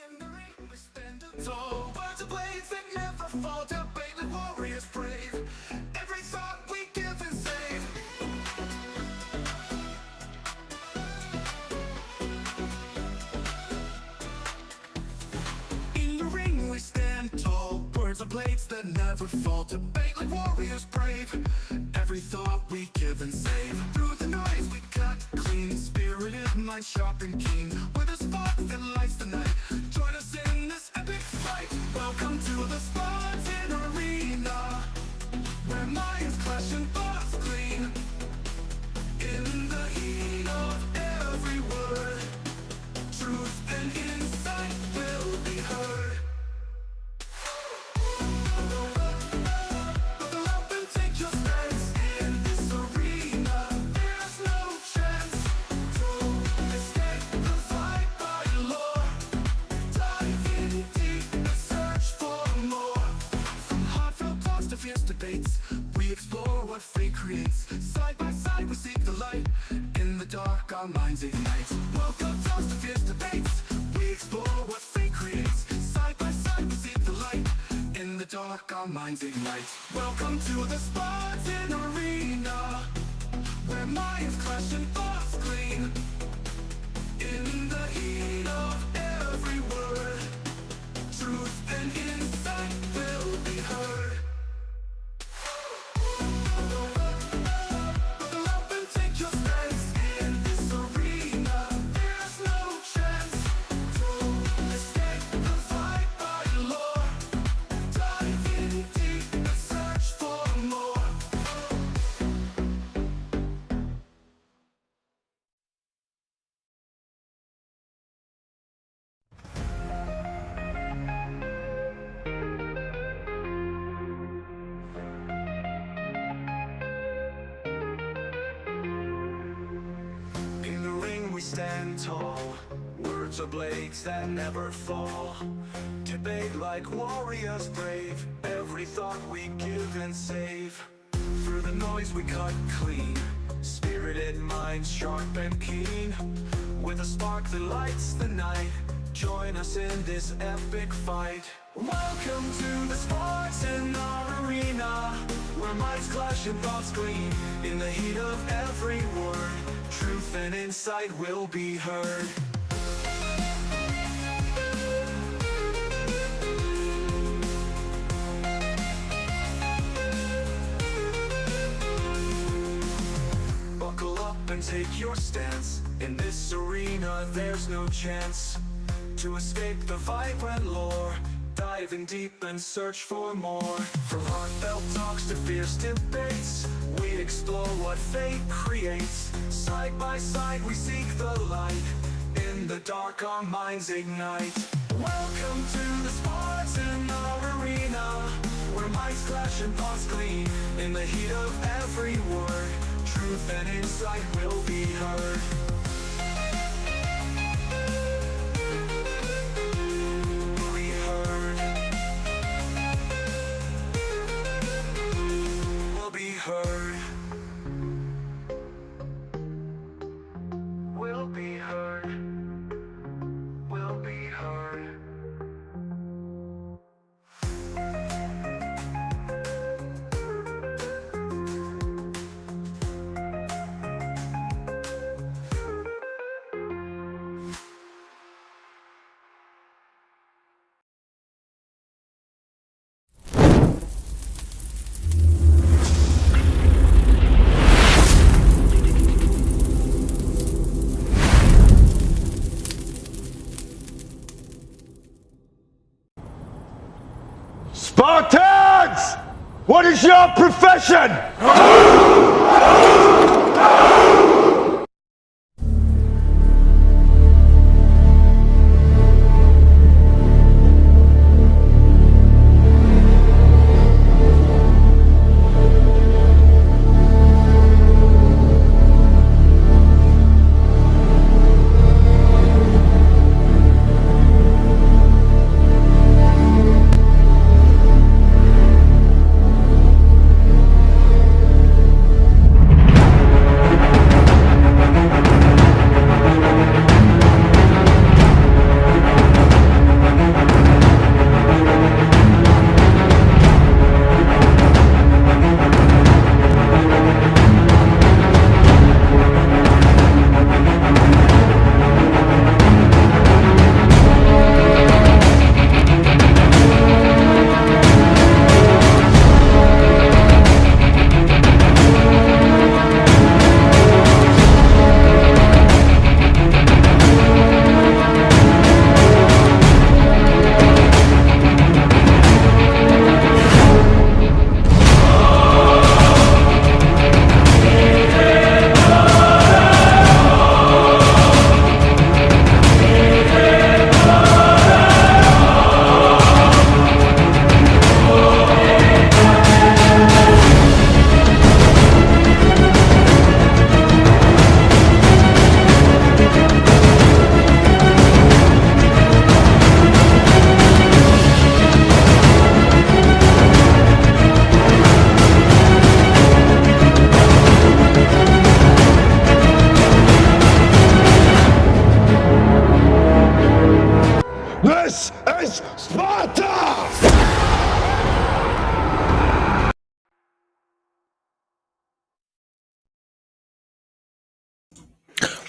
In the ring we stand tall, words of blades that never fall, debate like warriors brave. Every thought we give and save. In the ring we stand tall, words of blades that never fall, debate like warriors brave. Every thought we give and save. Through the noise we cut clean, spirited mind sharp and keen, with a spark that lights the night. Join us in this epic fight. Welcome to the Spartan Arena, where minds clash and thoughts clean. In the heat of every word, truth and insight will be heard. Buckle up and take your stance. In this arena, there's no chance to escape the fight by lore. Dive in deep and search for more. From heartfelt talks to fierce debates, we explore what fate creates. Side by side we seek the light. In the dark our minds ignite. Welcome talks to fierce debates, we explore what fate creates. Side by side we seek the light. In the dark our minds ignite. Welcome to the Spartan Arena, where minds clash and thoughts clean. In the heat of every word, truth and insight will be heard. Buckle up and take your stance. In this arena, there's no chance to escape the fight by lore. Dive in deep and search for more. In the ring we stand tall, words are blades that never fall. Debate like warriors brave, every thought we give and save. Through the noise we cut clean, spirited minds sharp and keen, with a spark that lights the night. Join us in this epic fight. Welcome to the Spartan Arena, where minds clash and thoughts gleam. In the heat of every word, truth and insight will be heard. Buckle up and take your stance. In this arena there's no chance to escape the vibrant lore. Dive in deep and search for more. From heartfelt talks to fierce debates, we explore what fate creates. Side by side we seek the light. In the dark our minds ignite. Welcome to the Spartan Arena, where minds clash and thoughts gleam. In the heat of every word, truth and insight will be heard. Heard. Will be heard. Will be heard. Spartans! What is your profession?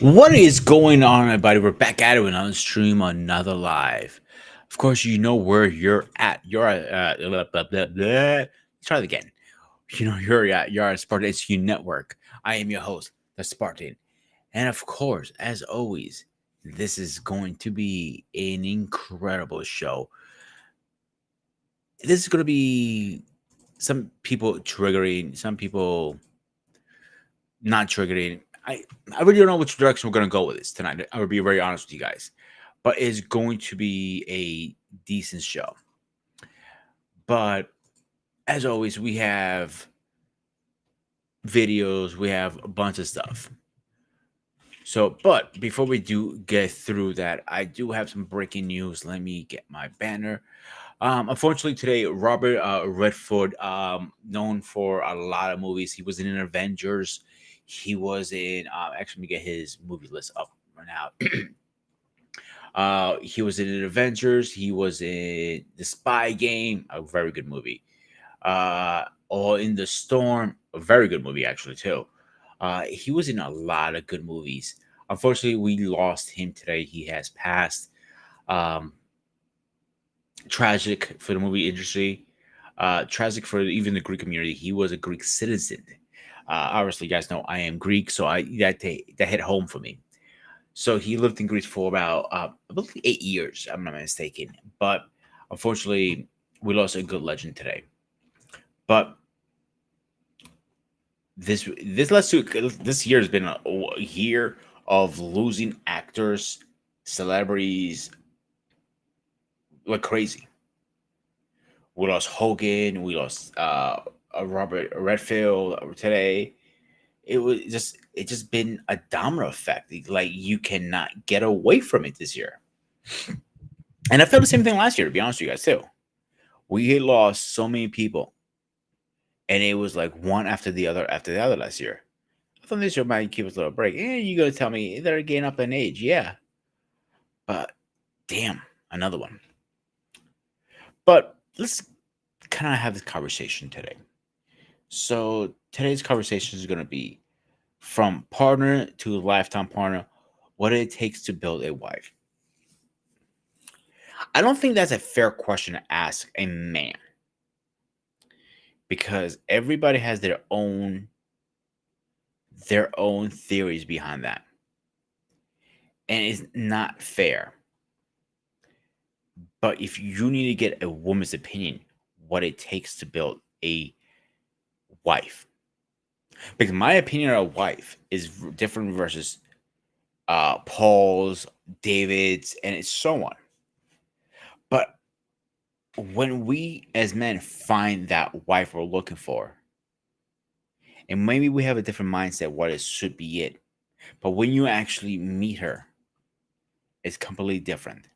What is going on, everybody? We're back at it with another stream, another live. Of course, you know where you're at. You're at blah, blah, blah. Try it again. You know you're at Spartan HQ Network. I am your host, the Spartan, and of course, as always, this is going to be an incredible show. This is going to be some people triggering, some people not triggering. I really don't know which direction we're gonna go with this tonight. I will be very honest with you guys, but it's going to be a decent show. But as always, we have videos, we have a bunch of stuff. So, but before we do get through that, I do have some breaking news. Let me get my banner. Unfortunately, today Robert Redford, known for a lot of movies, he was in Avengers. He was in. Actually, let me get his movie list up right now. He was in Avengers. He was in The Spy Game, a very good movie. All in the Storm, a very good movie actually too. He was in a lot of good movies. Unfortunately, we lost him today. He has passed. Um, Tragic for the movie industry. Tragic for even the Greek community. He was a Greek citizen. Obviously, you guys know I am Greek, so that hit home for me. So he lived in Greece for about I believe 8 years. I'm not mistaken, but unfortunately, we lost a good legend today. But this year has been a year of losing actors, celebrities like crazy. We lost Hogan. We lost Robert Redfield today. It just been a domino effect. Like you cannot get away from it this year. And I felt the same thing last year, to be honest with you guys, too. We had lost so many people, and it was like one after the other last year. I thought this year might give us a little break. You gonna tell me they're getting up in age, yeah. But damn, another one. But let's kind of have this conversation today. So today's conversation is gonna be from partner to lifetime partner, what it takes to build a wife. I don't think that's a fair question to ask a man because everybody has their own theories behind that. And it's not fair. But if you need to get a woman's opinion, what it takes to build a wife. Because my opinion on a wife is different versus Paul's, David's, and it's so on. But when we as men find that wife we're looking for, and maybe we have a different mindset what it should be it, but when you actually meet her, it's completely different.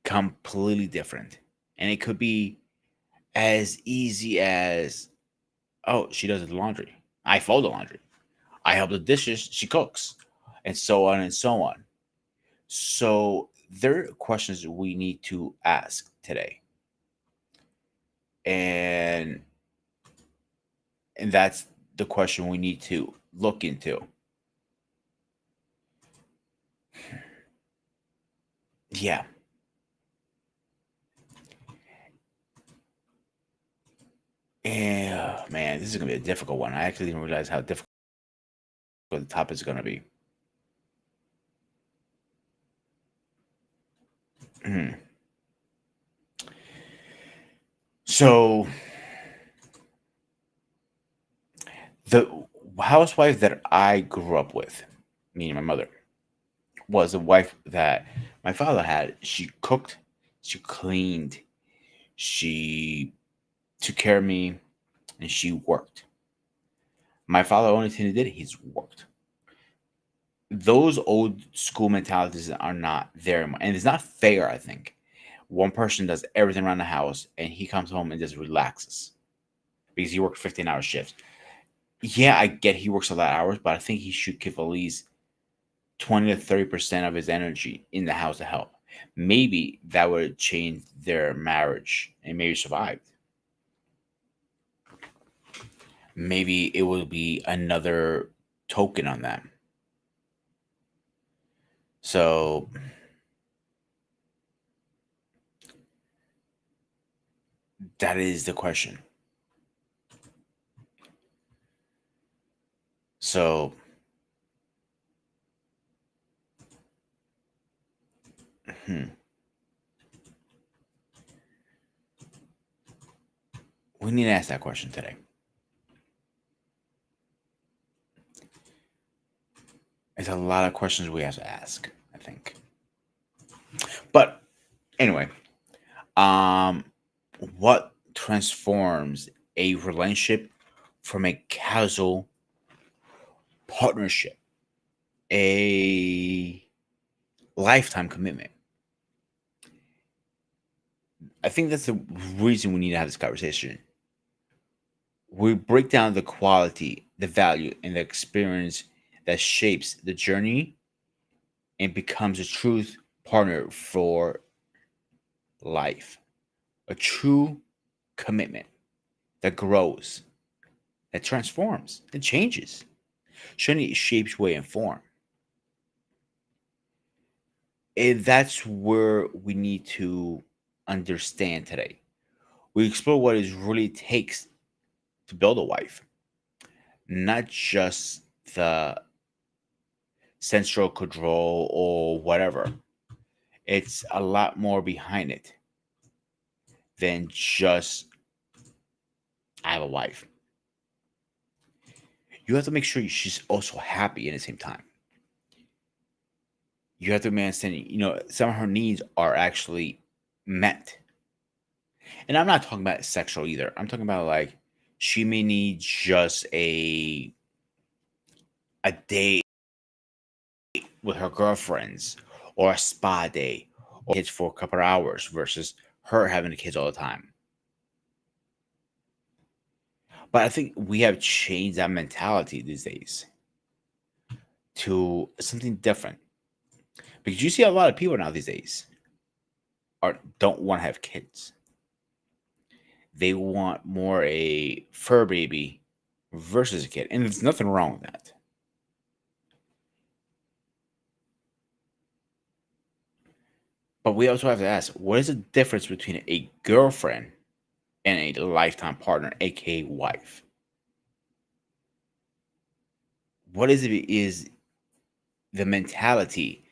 Completely different. And it could be as easy as, oh, she does the laundry. I fold the laundry. I help the dishes. She cooks. And so on and so on. So there are questions we need to ask today. And that's the question we need to look into. Yeah. Yeah, man, this is gonna be a difficult one. I actually didn't realize how difficult the topic is gonna be. Mhm. So the housewife that I grew up with, meaning my mother, was a wife that my father had. She cooked, she cleaned, she took care of me, and she worked. My father, only thing he did, he's worked. Those old school mentalities are not there anymore. And it's not fair, I think. One person does everything around the house and he comes home and just relaxes because he worked 15-hour shifts. Yeah, I get he works a lot of hours, but I think he should give at least 20 to 30% of his energy in the house to help. Maybe that would change their marriage and maybe survive. Maybe it will be another token on them. So that is the question. So we need to ask that question today. There's a lot of questions we have to ask, I think. But anyway, what transforms a relationship from a casual partnership, a lifetime commitment? I think that's the reason we need to have this conversation. We break down the quality, the value, and the experience that shapes the journey and becomes a true partner for life. A true commitment that grows, that transforms, that changes. Shouldn't it shapes, way, and form? And that's where we need to understand today. We explore what it really takes to build a wife, not just the sensual control or whatever. It's a lot more behind it than just I have a wife. You have to make sure she's also happy at the same time. You have to understand, some of her needs are actually met. And I'm not talking about sexual either. I'm talking about like she may need just a day with her girlfriends or a spa day or kids for a couple of hours versus her having the kids all the time. But I think we have changed that mentality these days to something different. Because you see a lot of people now these days don't want to have kids. They want more a fur baby versus a kid. And there's nothing wrong with that. But we also have to ask, what is the difference between a girlfriend and a lifetime partner, aka wife? What is the mentality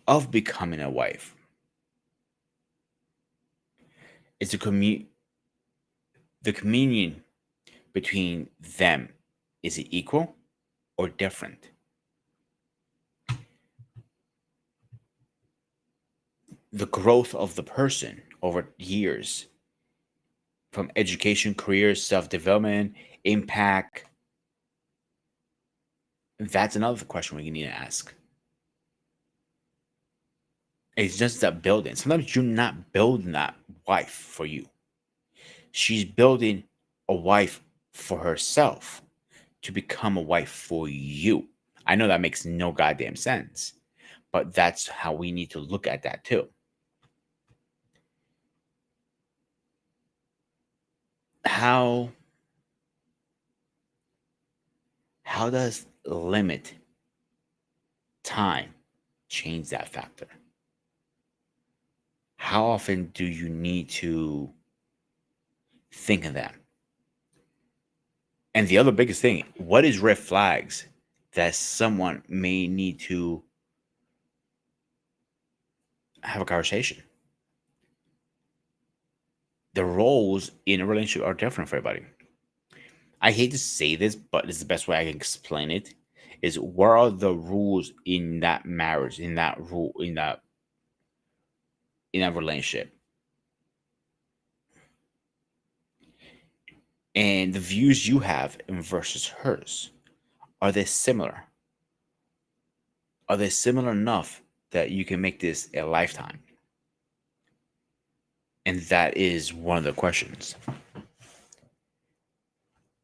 of becoming a wife? It's the communion between them. Is it equal or different? The growth of the person over years, from education, career, self-development, impact. That's another question we need to ask. It's just that building. Sometimes you're not building that wife for you. She's building a wife for herself to become a wife for you. I know that makes no goddamn sense, but that's how we need to look at that too. How does limit time change that factor? How often do you need to think of that? And the other biggest thing, what is red flags that someone may need to have a conversation? The roles in a relationship are different for everybody. I hate to say this, but it's the best way I can explain it. Is what are the rules in that marriage, in that relationship? And the views you have versus hers, are they similar? Are they similar enough that you can make this a lifetime? And that is one of the questions.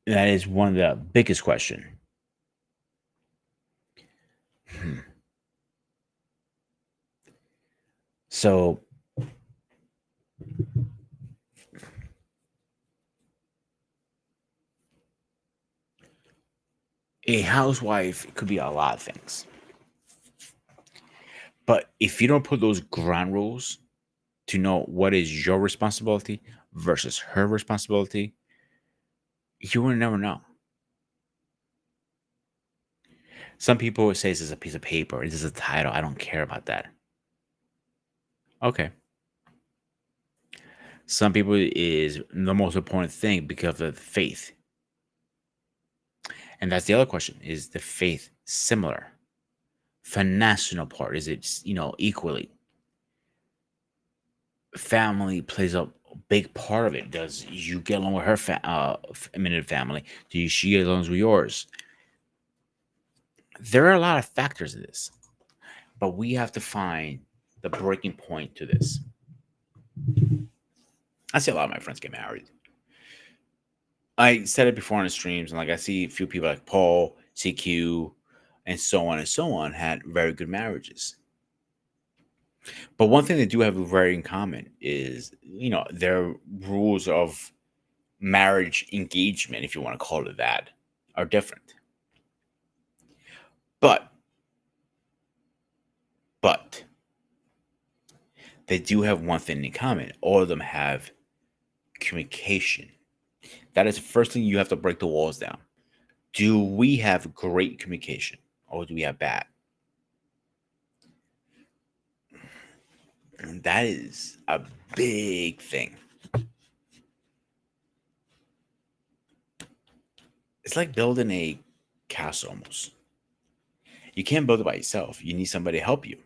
That is one of the biggest questions. So A housewife could be a lot of things. But if you don't put those ground rules to know what is your responsibility versus her responsibility, you will never know. Some people say this is a piece of paper, this is a title. I don't care about that. Okay. Some people is the most important thing because of the faith. And that's the other question. Is the faith similar? Financial part, is it, equally? Family plays a big part of it. Does you get along with her immediate family? Do she get along with yours? There are a lot of factors in this, but we have to find the breaking point to this. I see a lot of my friends get married. I said it before on the streams, and like I see a few people like Paul, CQ, and so on had very good marriages. But one thing they do have very in common is, their rules of marriage engagement, if you want to call it that, are different. But they do have one thing in common. All of them have communication. That is the first thing you have to break the walls down. Do we have great communication or do we have bad? And that is a big thing. It's like building a castle almost. You can't build it by yourself. You need somebody to help you.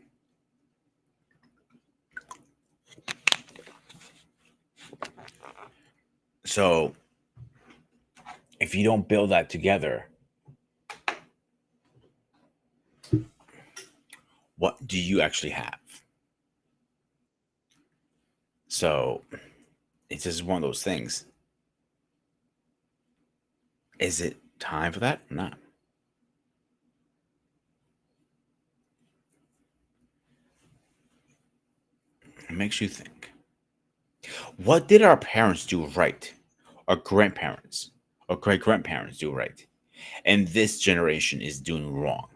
So if you don't build that together, what do you actually have? So it's just one of those things. Is it time for that or not? It makes you think. What did our parents do right? Our grandparents or great grandparents do right? And this generation is doing wrong.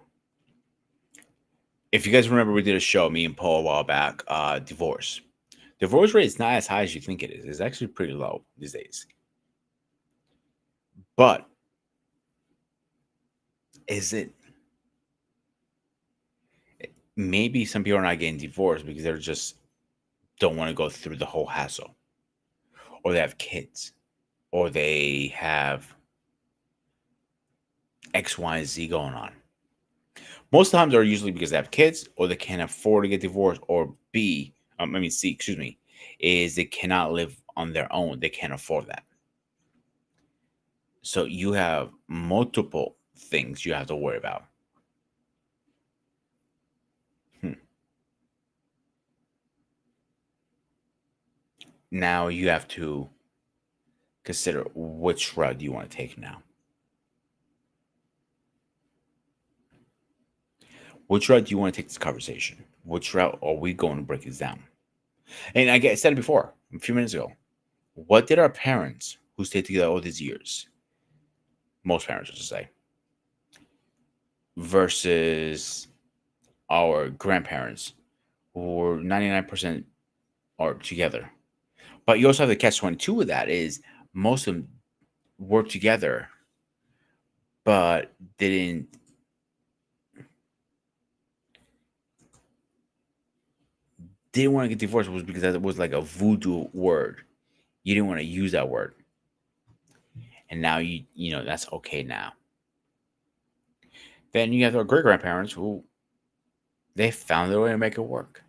If you guys remember, we did a show, me and Paul, a while back, divorce. Divorce rate is not as high as you think it is. It's actually pretty low these days. But is it? Maybe some people are not getting divorced because they're just don't want to go through the whole hassle, or they have kids, or they have X, Y, and Z going on. Most times they're usually because they have kids, or they can't afford to get divorced, or C, excuse me, is they cannot live on their own. They can't afford that. So you have multiple things you have to worry about. Now you have to consider which route do you want to take now. Which route do you want to take this conversation? Which route are we going to break this down? And I said it before a few minutes ago. What did our parents who stayed together all these years, most parents, I should say, versus our grandparents who were 99% are together? But you also have the catch-22 with that is most of them worked together, but didn't want to get divorced was because that was like a voodoo word. You didn't want to use that word. And now you know that's okay now. Then you have our great grandparents who they found a way to make it work.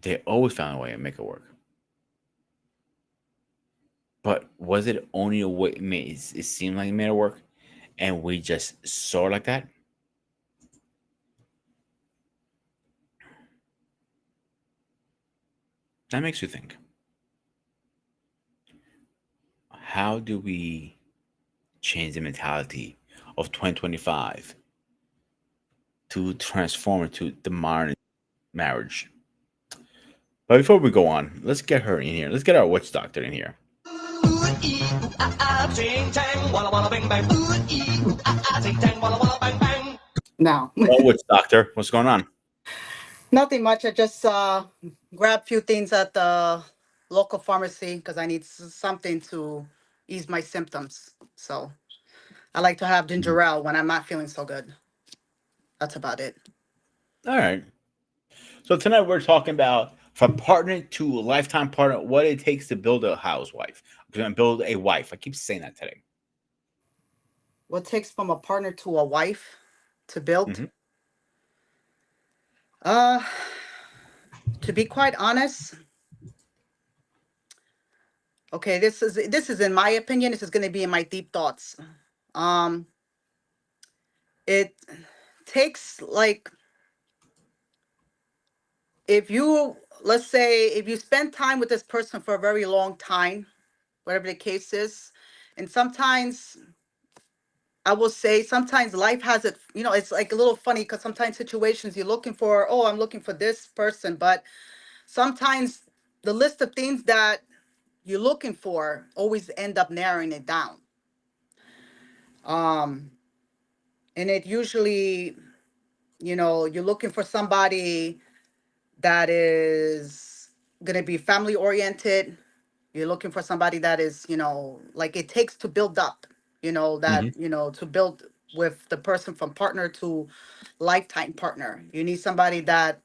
They always found a way to make it work. But was it only a way it seemed like it made it work? And we just saw it like that? That makes you think. How do we change the mentality of 2025 to transform it to the modern marriage? But before we go on, let's get her in here. Let's get our witch doctor in here. ee, ooh, ah, ah, ching, chang, walla, walla, bang, bang. Ooh, ee, ooh, ah, ah, ching, chang, walla, walla, bang, bang. No, Oh, what's doctor? What's going on? nothing much. I just grabbed a few things at the local pharmacy because I need something to ease my symptoms. So I like to have ginger ale when I'm not feeling so good. That's about it. All right. So tonight we're talking about from partner to a lifetime partner, what it takes to build a housewife, to build a wife. I keep saying that today. What takes from a partner to a wife to build? Mhm. Uh, to be quite honest, okay, this is in my opinion. This is going to be in my deep thoughts. Um, it takes like if you let's say if you spend time with this person for a very long time, whatever the case is, and sometimes I will say sometimes life has it, it's like a little funny because sometimes situations you're looking for, oh, I'm looking for this person, but sometimes the list of things that you're looking for always end up narrowing it down. Um, and it usually, you're looking for somebody that is going to be family oriented. You're looking for somebody that is, like it takes to build up, that, Mhm. to build with the person from partner to lifetime partner. You need somebody that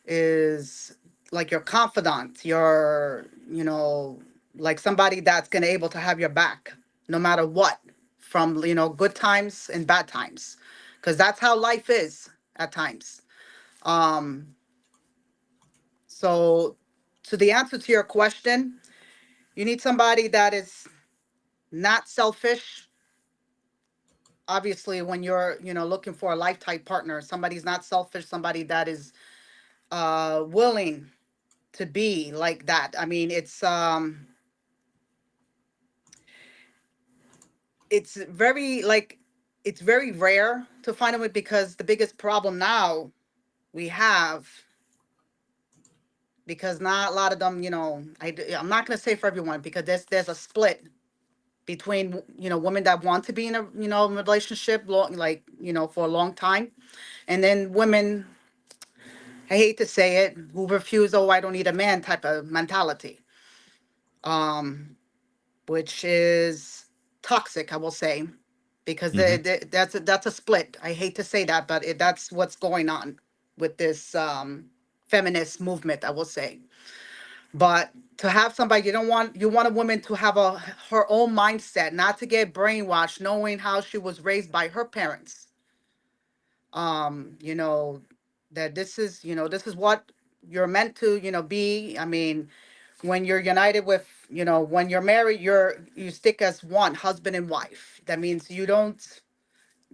is like your confidant, your, like somebody that's going to able to have your back no matter what, from, good times and bad times, because that's how life is at times. Um, so to the answer to your question, you need somebody that is not selfish. Obviously, when you're, looking for a lifetime partner, somebody's not selfish, somebody that is willing to be like that. I mean, it's very like it's very rare to find them because the biggest problem now we have, because not a lot of them, I'm not going to say for everyone, because there's a split between, women that want to be in a, relationship long, like, for a long time, and then women, I hate to say it, who refuse, oh, I don't need a man type of mentality, um which is toxic, I will say, because Mhm. that's a split. I hate to say that, but that's what's going on with this feminist movement, I will say. But to have somebody, you want a woman to have her own mindset, not to get brainwashed, knowing how she was raised by her parents. You know, that this is what you're meant to, be. I mean, when you're united with, when you're married, you stick as one, husband and wife. That means you don't,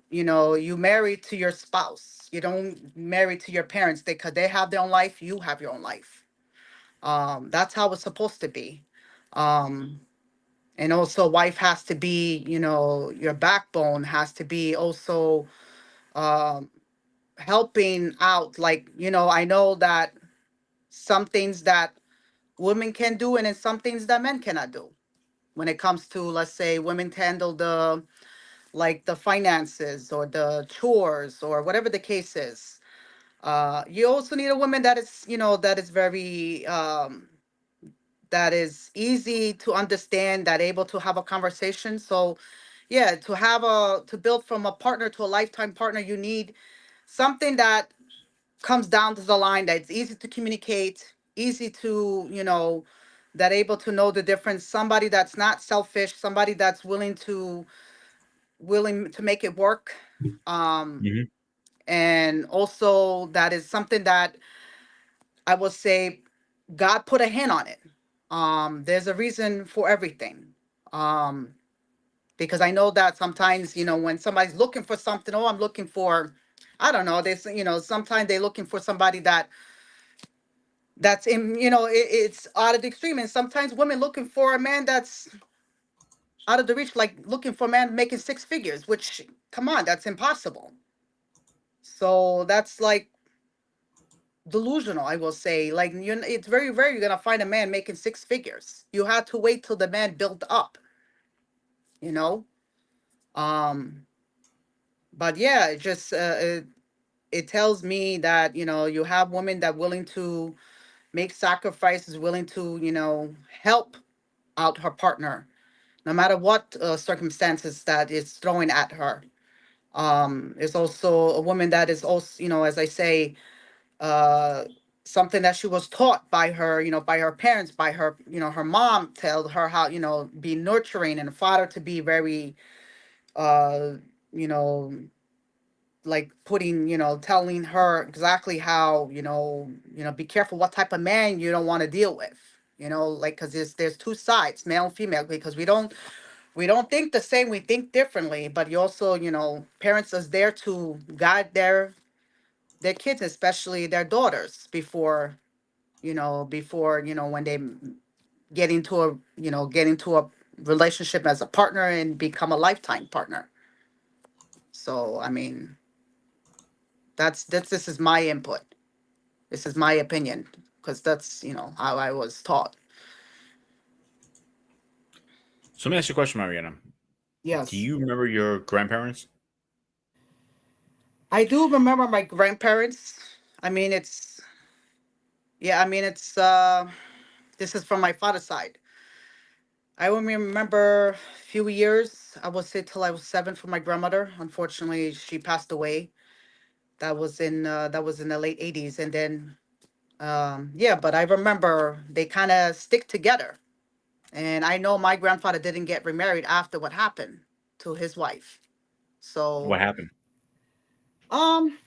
you marry to your spouse. You don't marry to your parents, because they have their own life, you have your own life. That's how it's supposed to be. um and also, wife has to be, your backbone has to be also, um helping out, like, I know that some things that women can do, and then some things that men cannot do when it comes to, let's say, women to handle the, like, the finances or the chores or whatever the case is. You also need a woman that is, that is very, that is easy to understand, that able to have a conversation. So yeah, to build from a partner to a lifetime partner, you need something that comes down to the line, that's easy to communicate, easy to, that able to know the difference, somebody that's not selfish, somebody that's willing to make it work. um Mhm. and also, that is something that I will say God put a hand on it. There's a reason for everything. um because I know that sometimes, when somebody's looking for something, oh, I'm looking for, I don't know, they say, sometimes they're looking for somebody that's in, it's out of the extreme. And sometimes women looking for a man that's out of the reach, like looking for a man making six figures, which, come on, that's impossible. So that's like, delusional, I will say. Like, it's very rare you're gonna find a man making six figures. You have to wait till the man built up, you know. Um, but yeah, it tells me that you have women that willing to make sacrifices, willing to help out her partner, no matter what circumstances that is throwing at her. Is also a woman that is also, as I say, uh, something that she was taught by her, by her parents, by her, her mom, tell her how, be nurturing, and father to be very, uh, you know, like putting, telling her exactly how, be careful what type of man you don't want to deal with. Like, because there's two sides, male and female, because we don't think the same, we think differently. But you also, parents is there to guide their kids, especially their daughters, before when they get into a relationship as a partner and become a lifetime partner. So I mean, this is my input. This is my opinion, because that's how I was taught. So let me ask you a question, Mariana. Do Yes, you remember your grandparents? I do remember my grandparents. I mean, it's yeah. I mean, it's this is from my father's side. I only remember a few years. I would say till I was 7 for my grandmother. Unfortunately, she passed away. That was in the late 80s, and then yeah. But I remember they kind of stick together, and I know my grandfather didn't get remarried after what happened to his wife. What So happened? um,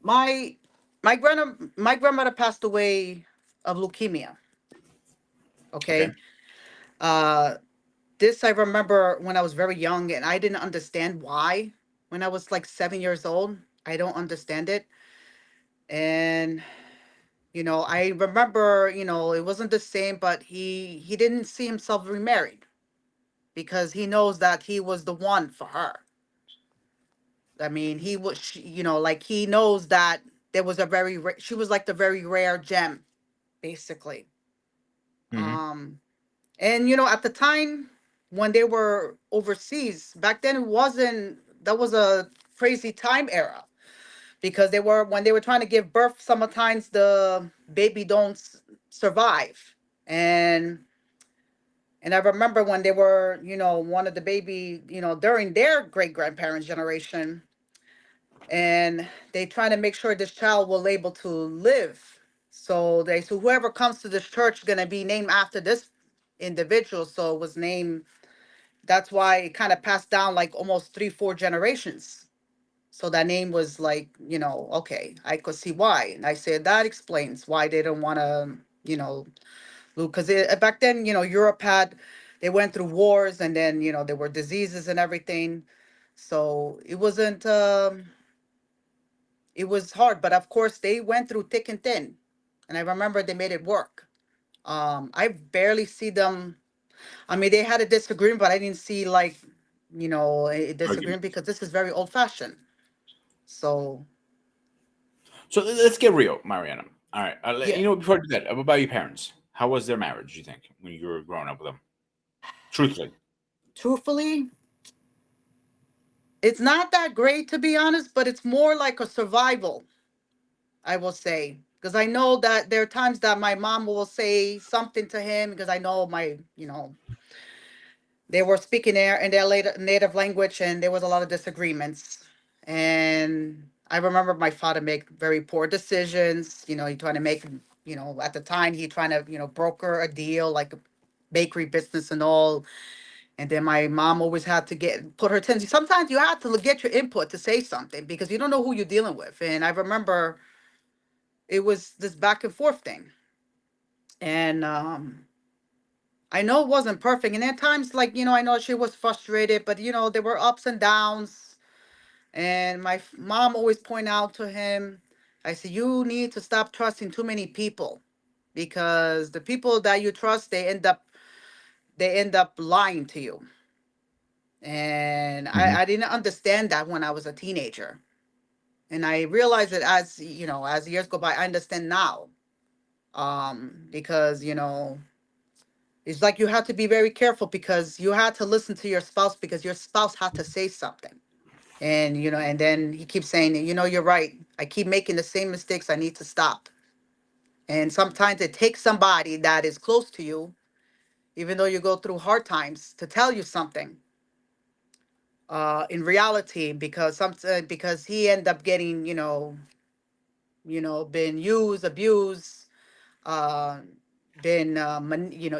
my my grandmother passed away of leukemia. Okay. Okay. Uh, this I remember when I was very young, and I didn't understand why. When I was like 7 years old, I don't understand it. And I remember, it wasn't the same, but he didn't see himself remarried, because he knows that he was the one for her. I mean, he was, like, he knows that there was a she was like the very rare gem, basically. Hmm. Um, and at the time when they were overseas, back then, it wasn't that was a crazy time era, because they were when they were trying to give birth, sometimes the baby don't survive. And I remember when they were, one of the baby, during their great grandparents generation, and they trying to make sure this child will able to live. So whoever comes to this church is gonna be named after this individual. So it was named. That's why it kind of passed down like almost 3, 4 generations. So that name was like, okay, I could see why. And I said that explains why they don't want to, because back then, Europe they went through wars, and then, there were diseases and everything. So it was hard, but of course they went through thick and thin. And I remember they made it work. I barely see them. I mean, they had a disagreement, but I didn't see like, a disagreement, Arguments. because this is very old fashioned. So So let's get real, Mariana. All right. yeah, Before I do that, what about your parents? How was their marriage, do you think, when you were growing up with them? Truthfully. truthfully, it's not that great, to be honest, but it's more like a survival, I will say. Because I know that there are times that my mom will say something to him, because I know they were speaking there in their native language, and there was a lot of disagreements. And I remember my father make very poor decisions. He trying to make, at the time he trying to, broker a deal like a bakery business and all. And then my mom always had to put her attention. Sometimes you have to get your input to say something, because you don't know who you're dealing with. And I remember it was this back and forth thing. And I know it wasn't perfect. And at times, like, I know she was frustrated, but there were ups and downs. And my mom always point out to him, I said, you need to stop trusting too many people, because the people that you trust, they end up lying to you. And Hmm. I didn't understand that when I was a teenager. And I realize that as as the years go by, I understand now. Because it's like you have to be very careful because you had to listen to your spouse because your spouse had to say something. And and then he keeps saying, you're right. I keep making the same mistakes. I need to stop. And sometimes it takes somebody that is close to you, even though you go through hard times, to tell you something. In reality, because he ended up getting, been used, abused, uh, been,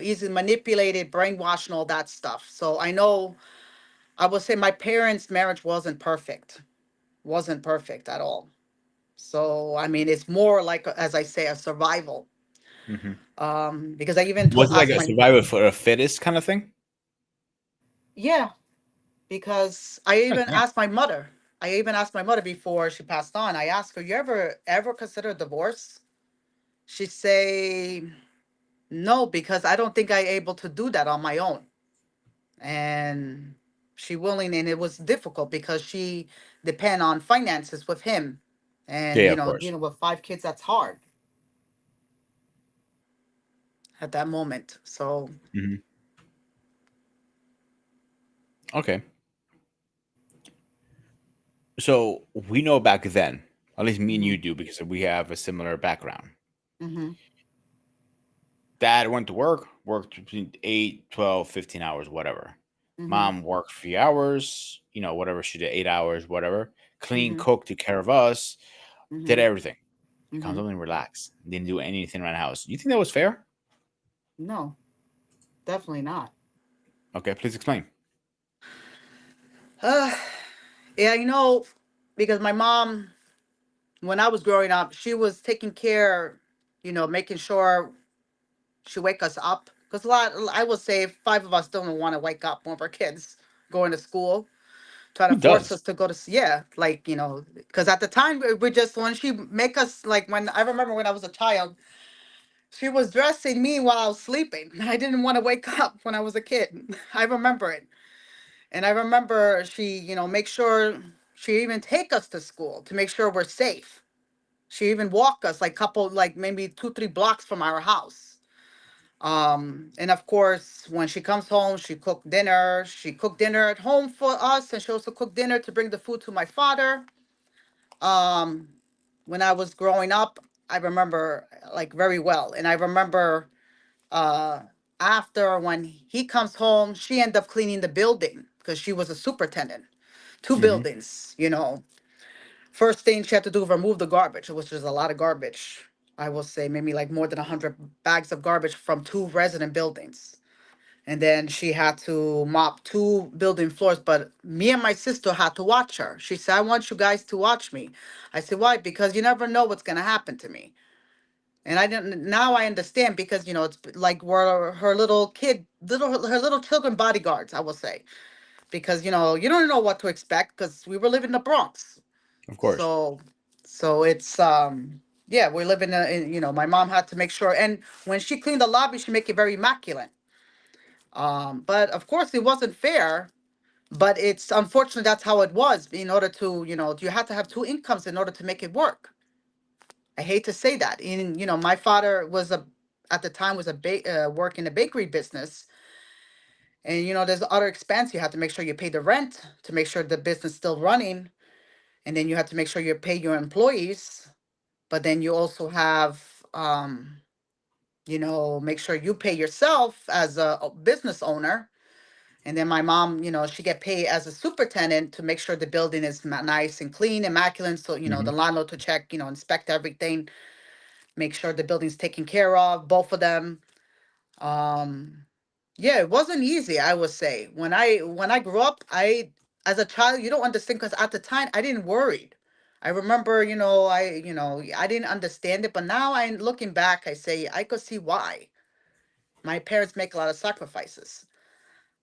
easily manipulated, brainwashed, and all that stuff. So I know, I would say my parents' marriage wasn't perfect at all. So I mean, it's more like, as I say, a survival. Hmm. Because I even told Was it like asked a my survivor for a fittest kind of thing? yeah, because Okay. I even asked my mother before she passed on. I asked her, "You ever consider divorce?" She say, "No, because I don't think I able to do that on my own." And she willing, and it was difficult because she depend on finances with him, and Yeah, of course. with 5 kids, that's hard at that moment. So Hmm. Okay. So we know back then, at least me and hmm you do, because we have a similar background. hmm Dad went to work, worked between 8, 12, 15 hours, whatever. hmm Mom worked 3 hours, whatever she did, 8 hours, whatever. Clean, hmm cooked, took care of us, did hmm everything. Comes hmm home and relax. Didn't do anything around the house. You think that was fair? no, definitely not. Okay, please explain. uh, yeah, because my mom, when I was growing up, she was taking care, making sure she wake us up, because a lot, I would say 5 of us don't want to wake up when we're kids going to school, trying to Who force does? us to go to yeah, like, because at the time we just, when she make us, like, when I remember when I was a child, she was dressing me while I was sleeping. I didn't want to wake up when I was a kid. I remember it. And I remember she, make sure she even take us to school to make sure we're safe. She even walk us like couple, like maybe 2, 3 blocks from our house. And of course, when she comes home, she cooked dinner. She cooked dinner at home for us, and she also cooked dinner to bring the food to my father. Um, when I was growing up, I remember like very well, and I remember uh after when he comes home, she ended up cleaning the building because she was a superintendent, two Hmm. buildings. First thing she had to do, remove the garbage, which is a lot of garbage. I will say maybe like more than 100 bags of garbage from 2 resident buildings. And then she had to mop 2 building floors. But me and my sister had to watch her. She said, "I want you guys to watch me." I said, "Why?" "Because you never know what's gonna happen to me." And I didn't. Now I understand because it's like we're her little kid, her little children bodyguards. I will say, because you don't know what to expect because we were living in the Bronx. Of course. So, it's yeah, we live in my mom had to make sure, and when she cleaned the lobby, she make it very immaculate. But of course it wasn't fair, but it's unfortunate that's how it was. In order to, you have to have 2 incomes in order to make it work. I hate to say that. And my father was a at the time was a work in a bakery business, and there's other expense. You have to make sure you pay the rent to make sure the business still running, and then you have to make sure you pay your employees. But then you also have, make sure you pay yourself as a business owner. And then my mom, she get paid as a superintendent to make sure the building is nice and clean, immaculate. So, Hmm. the landlord to check, inspect everything, make sure the building's taken care of, both of them. Um, yeah, it wasn't easy, I would say. When I grew up, as a child, you don't understand because at the time I didn't worry. I remember, I didn't understand it, but now I looking back, I say I could see why. My parents make a lot of sacrifices.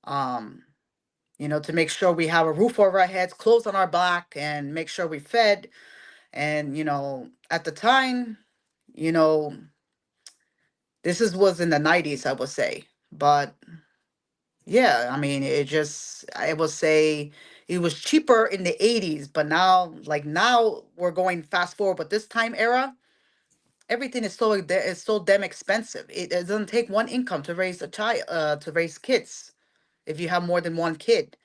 Um, to make sure we have a roof over our heads, clothes on our back, and make sure we fed. And at the time, you know, this was in the 90s, I would say. But yeah, I mean, I would say it was cheaper in the 80s, but now, like now we're going fast forward, but this time era, everything is so damn expensive. It doesn't take one income to raise a child, to raise kids if you have more than one kid,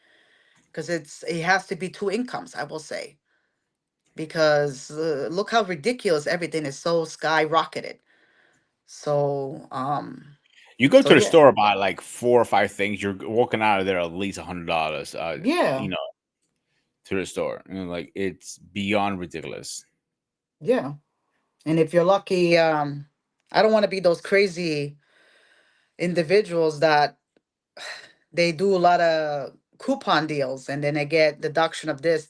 because it has to be two incomes, I will say, because look how ridiculous everything is, so skyrocketed. So You go so to the yeah. store, buy like 4 or 5 things. You're walking out of there at least $100. Yeah. To the store. Like it's beyond ridiculous. Yeah. And if you're lucky, I don't want to be those crazy individuals that they do a lot of coupon deals and then they get deduction of this,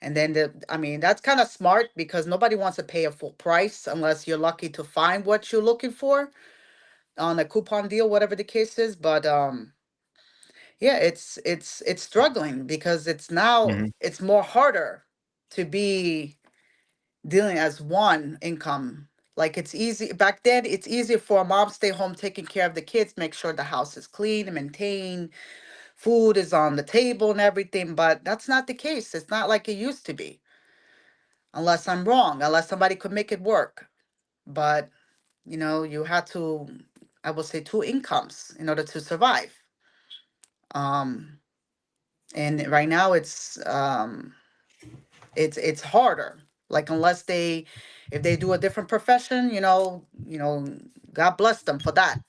and then I mean, that's kind of smart because nobody wants to pay a full price unless you're lucky to find what you're looking for on a coupon deal, whatever the case is. But yeah, it's struggling because Hmm. it's more harder to be dealing as one income. Like it's easy back then, it's easier for a mom stay home taking care of the kids, make sure the house is clean and maintained, food is on the table and everything, but that's not the case. It's not like it used to be, unless I'm wrong, unless somebody could make it work. But you had to, I would say, two incomes in order to survive. Um, and right now it's harder. Like unless if they do a different profession, God bless them for that.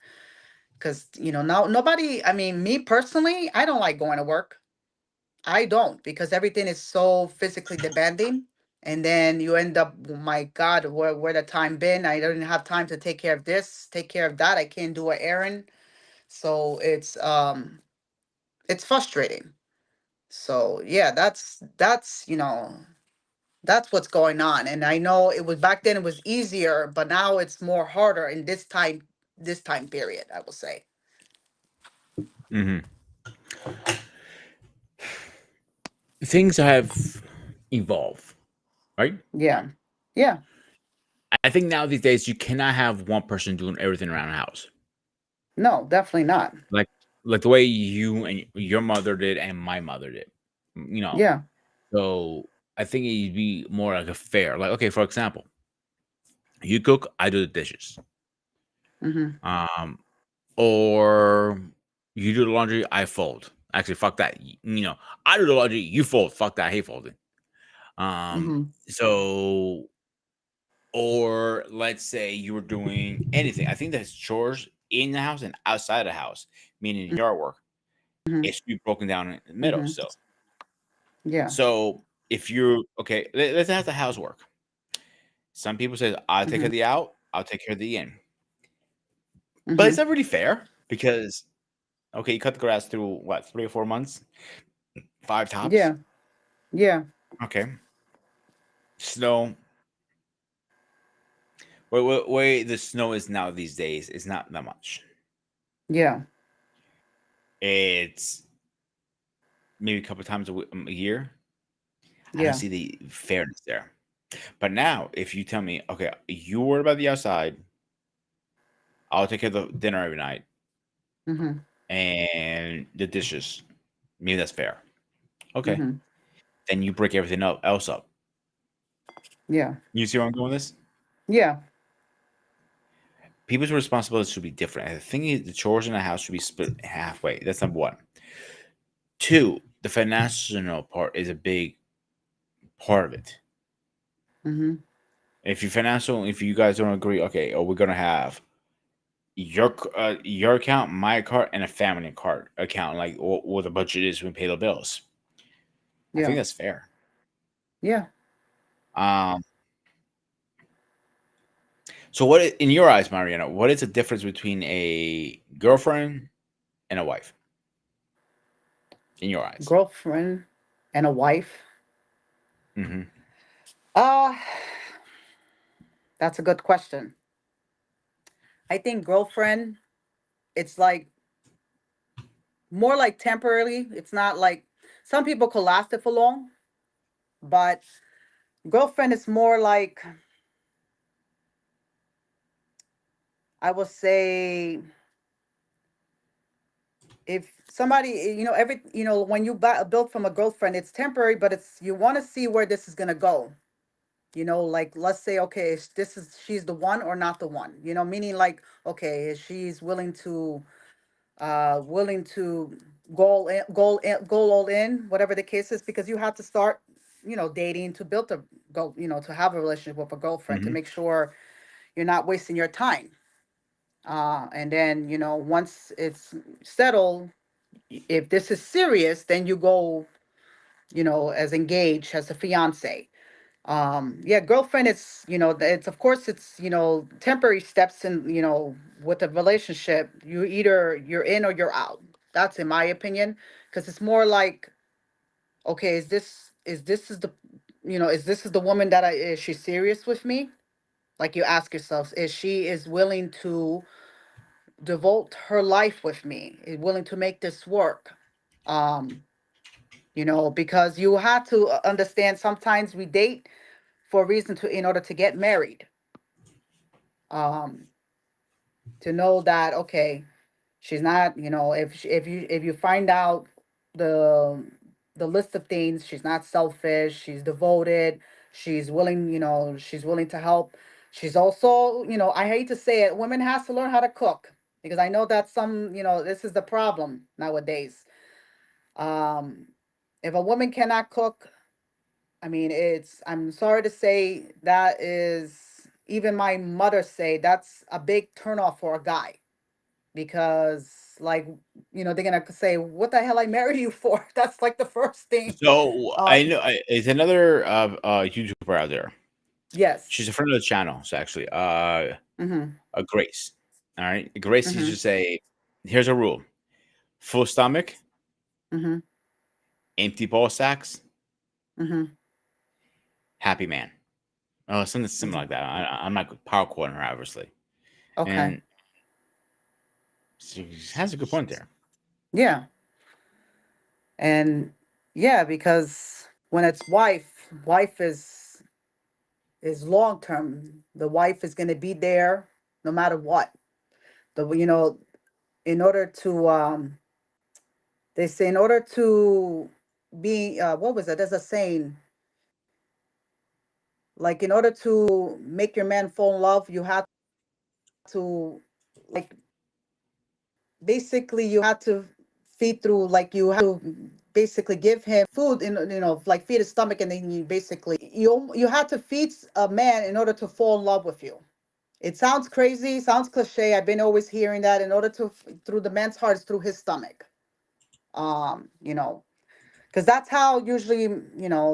Because now nobody. I mean, me personally, I don't like going to work. I don't, because everything is so physically demanding. And then you end up, oh my God, where the time been? I don't have time to take care of this, take care of that. I can't do an errand. So it's frustrating. So yeah, that's what's going on. And I know it was back then it was easier, but now it's more harder in this time period, I will say. Hmm. Things have evolved, right? Yeah. Yeah. I think now these days you cannot have one person doing everything around the house. No, definitely not. Like the way you and your mother did and my mother did. You know, Yeah. so I think it'd be more like a fair. Like, okay, for example, you cook, I do the dishes. Mm-hmm. Um, or you do the laundry, I fold. Actually, fuck that. I do the laundry, you fold. Fuck that, I hate folding. Mm-hmm. So, or let's say you were doing anything. I think that's chores in the house and outside the house, meaning yard work. Mm-hmm. It should be broken down in the middle. Mm-hmm. So, Yeah. so if you're okay, let's have the housework. Some people say, I'll take care Mm-hmm. of the out, I'll take care of the in. But Mm-hmm. it's not really fair because, okay, you cut the grass through what, 3 or 4 months? 5 tops? Yeah. Yeah. Okay. Snow. Way the snow is now these days is not that much. Yeah. It's maybe a couple times a year. I don't Yeah. see the fairness there. But now, if you tell me, okay, you worry about the outside, I'll take care of the dinner every night Mm-hmm. and the dishes. Maybe that's fair. Okay. Mm-hmm. Then you break everything else up. Yeah. You see where I'm going with this? Yeah. People's responsibilities should be different. I think the chores in the house should be split halfway. That's number one. Two, the financial part is a big part of it. Mm-hmm. If you guys don't agree, okay, we're gonna have your account, my account, and a family card account, like what the budget is when we pay the bills. I think Yeah. that's fair. Yeah. Um, so in your eyes, Mariana, what is the difference between a girlfriend and a wife? In your eyes? Girlfriend and a wife. Hmm. Uh, that's a good question. I think girlfriend, it's like more like temporarily. It's not like some people could last it for long, but girlfriend is more like, I would say, if somebody, every, when you build from a girlfriend, it's temporary, but it's, you want to see where this is going to go. Like, let's say, okay, she's the one or not the one, meaning like, okay, is she's willing to go all in, whatever the case is, because you have to start, dating to build a go, to have a relationship with a girlfriend to Hmm. make sure you're not wasting your time. And then, once it's settled, if this is serious, then you go, as engaged, as a fiance. Yeah, girlfriend, it's, it's, of course, it's, temporary steps in, with a relationship. You're in or you're out. That's in my opinion, because it's more like, okay, is the, is this is the woman that is she serious with me? Like, you ask yourself, is she is willing to devote her life with me, is willing to make this work? um because you have to understand, sometimes we date for a reason, to in order to get married. um to know that, okay, she's not, if you find out the the list of things, she's not selfish, she's devoted, she's willing to help. She's also, I hate to say it, women has to learn how to cook, because I know that some, this is the problem nowadays. um if a woman cannot cook, I mean, I'm sorry to say, that is, even my mother say, that's a big turnoff for a guy, because, like, they're gonna say, what the hell I married you for? That's like the first thing. So I um know it's another YouTuber out there. She's yes. a friend of the channel. So actually, Mm-hmm. Grace. All right, Grace used to Mm-hmm. say, "Here's a rule: full stomach, Mm-hmm. empty ball sacks, Mm-hmm. happy man." Oh, something similar Mm-hmm. like that. I'm not power quoting her, obviously, Okay. and she has a good point there. Yeah. And yeah, because when it's wife is long term. The wife is going to be there no matter what. The in order to they say, in order to be, what was it, there's a saying, like, in order to make your man fall in love, you have to, like, basically you have to feed through, like, you have to basically give him food, in, like, feed his stomach, and then you basically, you have to feed a man in order to fall in love with you. It sounds crazy, sounds cliche. I've been always hearing that, in order to, through the man's heart is through his stomach. You know, because that's how usually,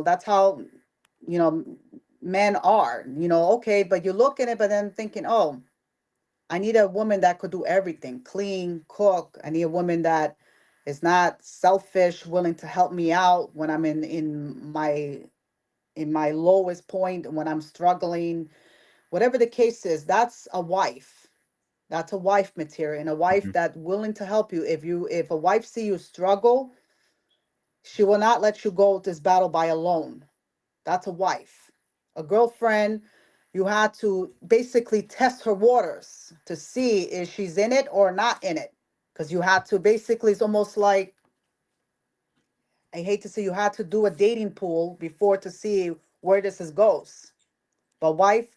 that's how, you know men are, okay, but you look at it, but then thinking, oh, I need a woman that could do everything, clean, cook. I need a woman that is not selfish, willing to help me out when I'm in my lowest point, when I'm struggling, whatever the case is. That's a wife. That's a wife material, and a wife Mhm. that willing to help you. If a wife see you struggle, she will not let you go this battle by alone. That's a wife. A girlfriend, you had to basically test her waters to see if she's in it or not in it. Because you had to basically, it's almost like, I hate to say, you had to do a dating pool before to see where this is goes. But wife,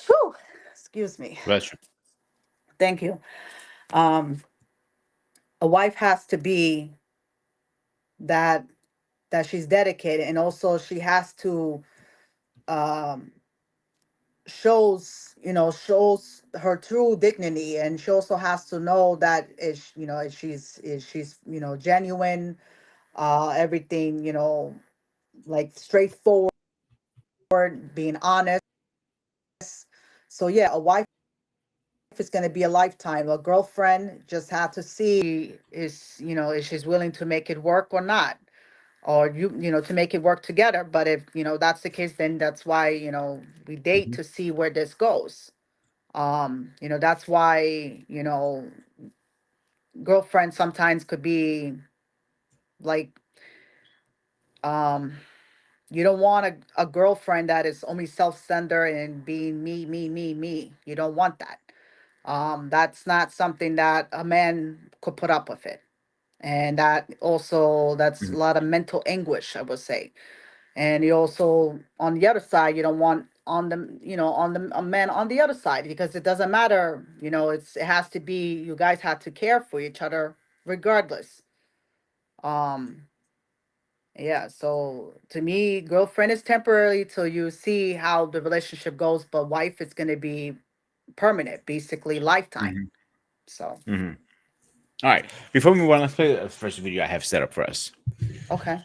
whew, excuse me, Bless you. thank you. Um, a wife has to be that she's dedicated, and also she has to, um shows her true dignity, and she also has to know that is she's genuine, everything, like straightforward, being honest. So yeah, a wife is going to be a lifetime. A girlfriend just have to see, is she's willing to make it work or not, or to make it work together. But if that's the case, then that's why we date, Mhm. to see where this goes. That's why, girlfriend sometimes could be like, um you don't want a girlfriend that is only self-centered and being me, me, me, me. You don't want that. That's not something that a man could put up with it. And that's a Mhm. lot of mental anguish, I would say. And you also, on the other side, you don't want on the, on the, a man on the other side, because it doesn't matter, it has to be, you guys have to care for each other regardless. Um, yeah, so to me, girlfriend is temporary till you see how the relationship goes, but wife is going to be permanent, basically lifetime. Mhm. So, Mhm. All right. Before we move on, let's play the first video I have set up for us. okay.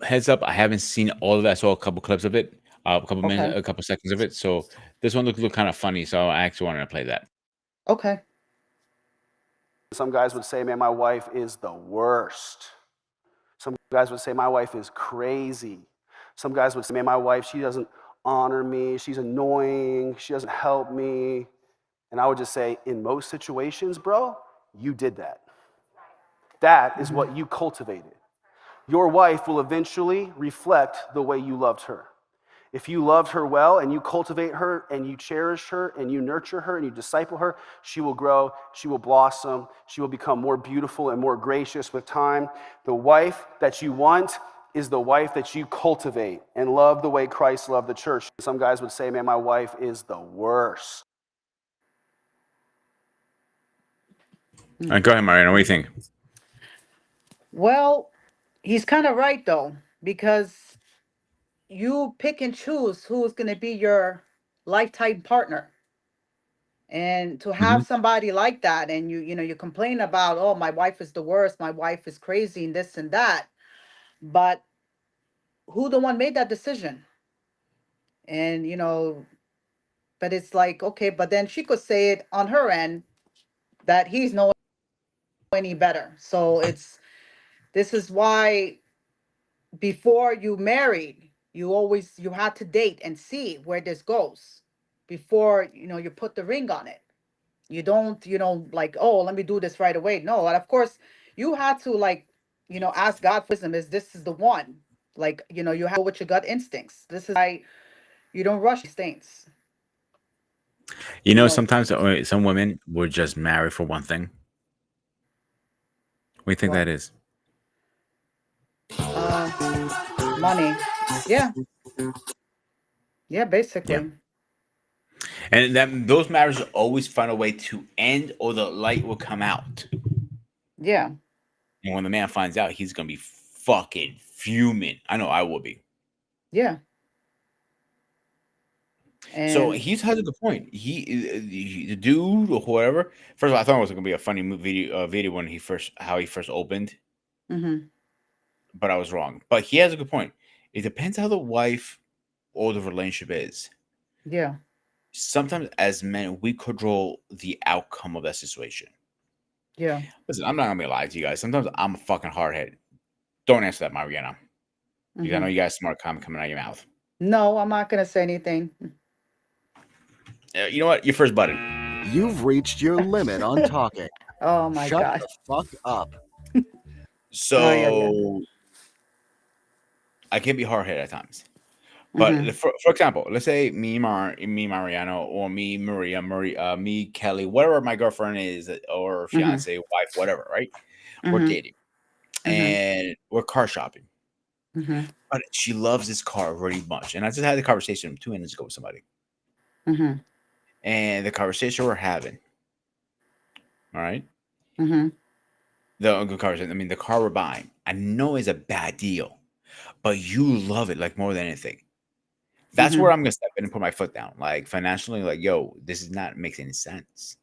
Heads up, I haven't seen all of that. I saw a couple clips of it, a couple minutes, Okay. a couple seconds of it. So this one looked kind of funny. So I actually wanted to play that. Okay. Some guys would say, man, my wife is the worst. Some guys would say, my wife is crazy. Some guys would say, man, my wife, she doesn't honor me. She's annoying. She doesn't help me. And I would just say, in most situations, bro, you did that. That is what you cultivated. Your wife will eventually reflect the way you loved her. If you loved her well and you cultivate her and you cherish her and you nurture her and you disciple her, she will grow, she will blossom, she will become more beautiful and more gracious with time. The wife that you want is the wife that you cultivate and love the way Christ loved the church. Some guys would say, man, my wife is the worst. All right, go ahead, Mariana. What do you think? Well, he's kind of right though, because you pick and choose who's going to be your lifetime partner. And to Hmm. have somebody like that, and you complain about, oh, my wife is the worst, my wife is crazy, and this and that. But who the one made that decision? And but it's like, okay, but then she could say it on her end that he's no any better. So this is why before you married, you had to date and see where this goes before you put the ring on it. You don't, like, oh, let me do this right away. No, and of course you had to, like, ask God for wisdom. Is this is the one? Like, you have to go with your gut instincts. This is why you don't rush these things. You You know, know, sometimes some women would just marry for one thing. What do you think what? that is? Uh, money. Yeah, yeah, Yeah. basically. And that those marriages always find a way to end or the light will come out. Yeah, And when the man finds out, he's going to be fucking fuming. I know I will be. yeah, So and he has a good point. The dude or whoever. First of all, I thought it was going to be a funny video when how he first opened, mm-hmm, but I was wrong. But he has a good point. It depends how the wife or the relationship is. yeah, Sometimes as men, we control the outcome of that situation. yeah, Listen, I'm not gonna be lie to you guys. Sometimes I'm a fucking hardhead. Don't answer that, Mariana, because I know mm-hmm. you guys smart comment coming out of your mouth. No, I'm not gonna say anything. You know what? Your first button. You've reached your limit on talking. Oh my Shut gosh. the fuck up. Oh yeah, yeah. So I can be hard headed at times. But Mm-hmm, for example, let's say me Mariano, or me Maria, me Kelly, whatever my girlfriend is, or mm-hmm, fiance, wife, whatever. Right? We're mm-hmm, dating mm-hmm, and we're car shopping. mm-hmm, But she loves this car really much, and I just had the conversation 2 minutes ago with somebody, mm-hmm, and the conversation we're having. All right. mm-hmm, The good conversation. I mean, the car we're buying, I know is a bad deal, but you love it like more than anything. That's mm-hmm. where I'm gonna step in and put my foot down. Like financially, like, yo, this is not making any sense.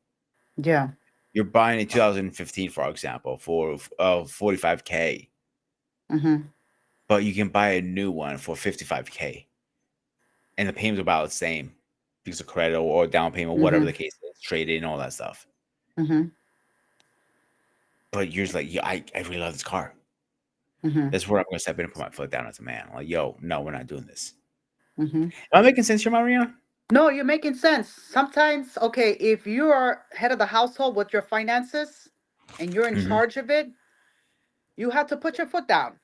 Yeah. You're buying a 2015, for example, for 45K, Mm-hmm, but you can buy a new one for 55K, and the payment's about the same because of credit or down payment, whatever mm-hmm, the case is, trade in, all that stuff. mm-hmm, But you're just like, yeah, I really love this car. mm-hmm, That's where I'm gonna step in and put my foot down as a man. Like, yo, no, we're not doing this. mm-hmm. Am I making sense here, Mariana? No, you're making sense. Sometimes, okay, if you are head of the household with your finances and you're in Hmm. charge of it, you have to put your foot down.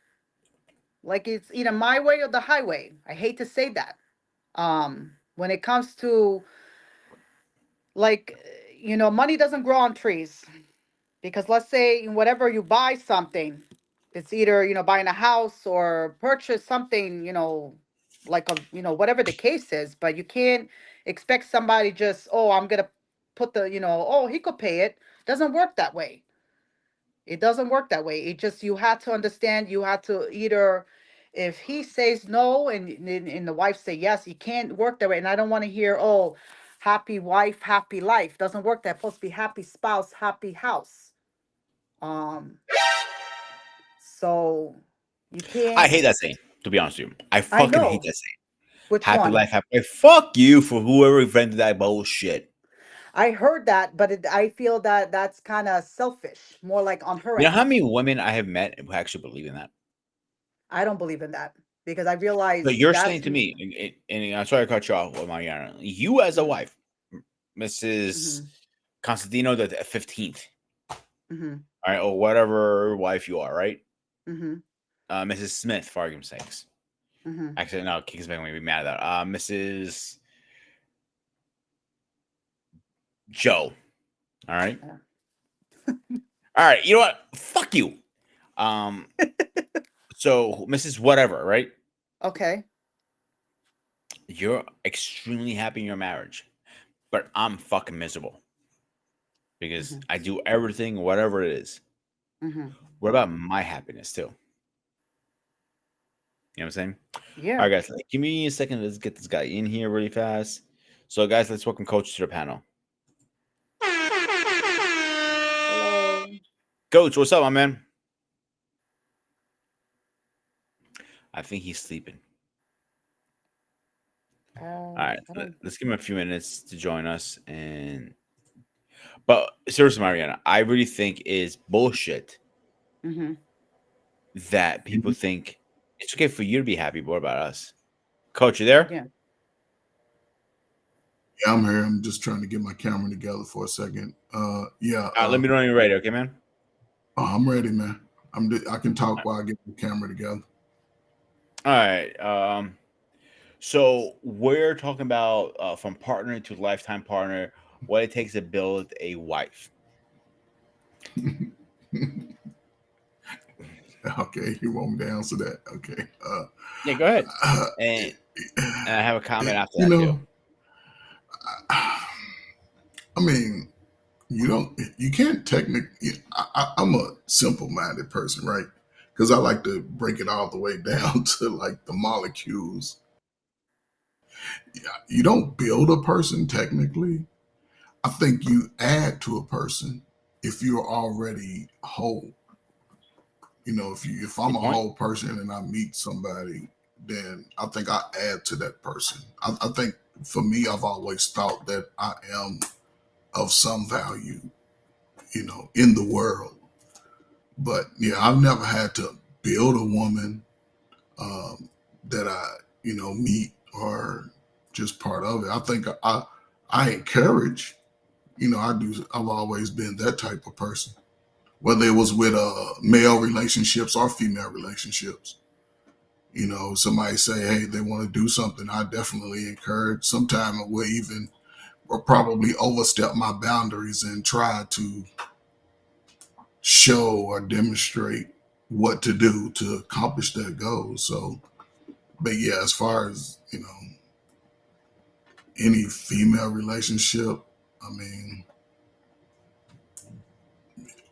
Like it's either my way or the highway. I hate to say that. When it comes to like, money doesn't grow on trees. Because let's say whatever you buy something, it's either, buying a house or purchase something, like whatever the case is, but you can't expect somebody just, oh, I'm gonna put the, oh, he could pay it. Doesn't work that way. It doesn't work that way. It just, you have to understand, you have to either, if he says no and the wife say yes, you can't work that way. And I don't want to hear, oh, happy wife, happy life. Doesn't work that. It's supposed to be happy spouse, happy house. Um, so you I can't. hate that saying, to be honest with you. I I fucking hate know that saying. which Happy one. life, happy life. Fuck you for whoever invented that bullshit. I heard that, but I feel that that's kind of selfish, more like on her You know how end. many women I have met who actually believe in that? I don't believe in that because I But realize you're saying that's. to me, and I'm sorry to cut you off, Mariana. You as a wife, Mrs. Mm-hmm, Constantino the 15th, mm-hmm, all right, or whatever wife you are, right? mm-hmm, Mrs. Smith, for argument's sakes. mm-hmm. Actually, no, Kingsman may be mad at that. Mrs. Joe. All right. Yeah. All right. You know what? Fuck you. Um. So, Mrs. Whatever, right? Okay. You're extremely happy in your marriage, but I'm fucking miserable because Mm-hmm, I do everything, whatever it is. mm-hmm. What about my happiness too? You know what I'm saying? All Yeah. right, guys, give me a second. Let's get this guy in here really fast. So, guys, let's welcome Coach to the panel. Hello. Coach, what's up, my man? I think he's sleeping. All right, I don't. let's give him a few minutes to join us. But seriously, Mariana, I really think is bullshit Mm-hmm. that people think it's okay for you to be happy. What about us? Coach, you there? Yeah. Yeah, I'm here. I'm just trying to get my camera together for a second. Let me know when you're ready, okay, man? I'm ready, man. I can talk while I get the camera together. All right. So we're talking about from partner to lifetime partner, what it takes to build a wife. Okay, you want me to answer that? Okay. Yeah, go ahead. And I have a comment after You that know, too. I mean, you can't technically. I'm a simple-minded person, right? Because I like to break it all the way down to like the molecules. You don't build a person technically. I think you add to a person if you're already whole. If I'm Good a point. whole person and I meet somebody, then I think I add to that person. I think for me, I've always thought that I am of some value, in the world. But yeah, I've never had to build a woman that I, meet or just part of it. I think I encourage, I've always been that type of person, whether it was with male relationships or female relationships. Somebody say, hey, they want to do something, I definitely encourage. Sometimes I will even or probably overstep my boundaries and try to show or demonstrate what to do to accomplish that goal. So, but yeah, as far as, any female relationship, I mean,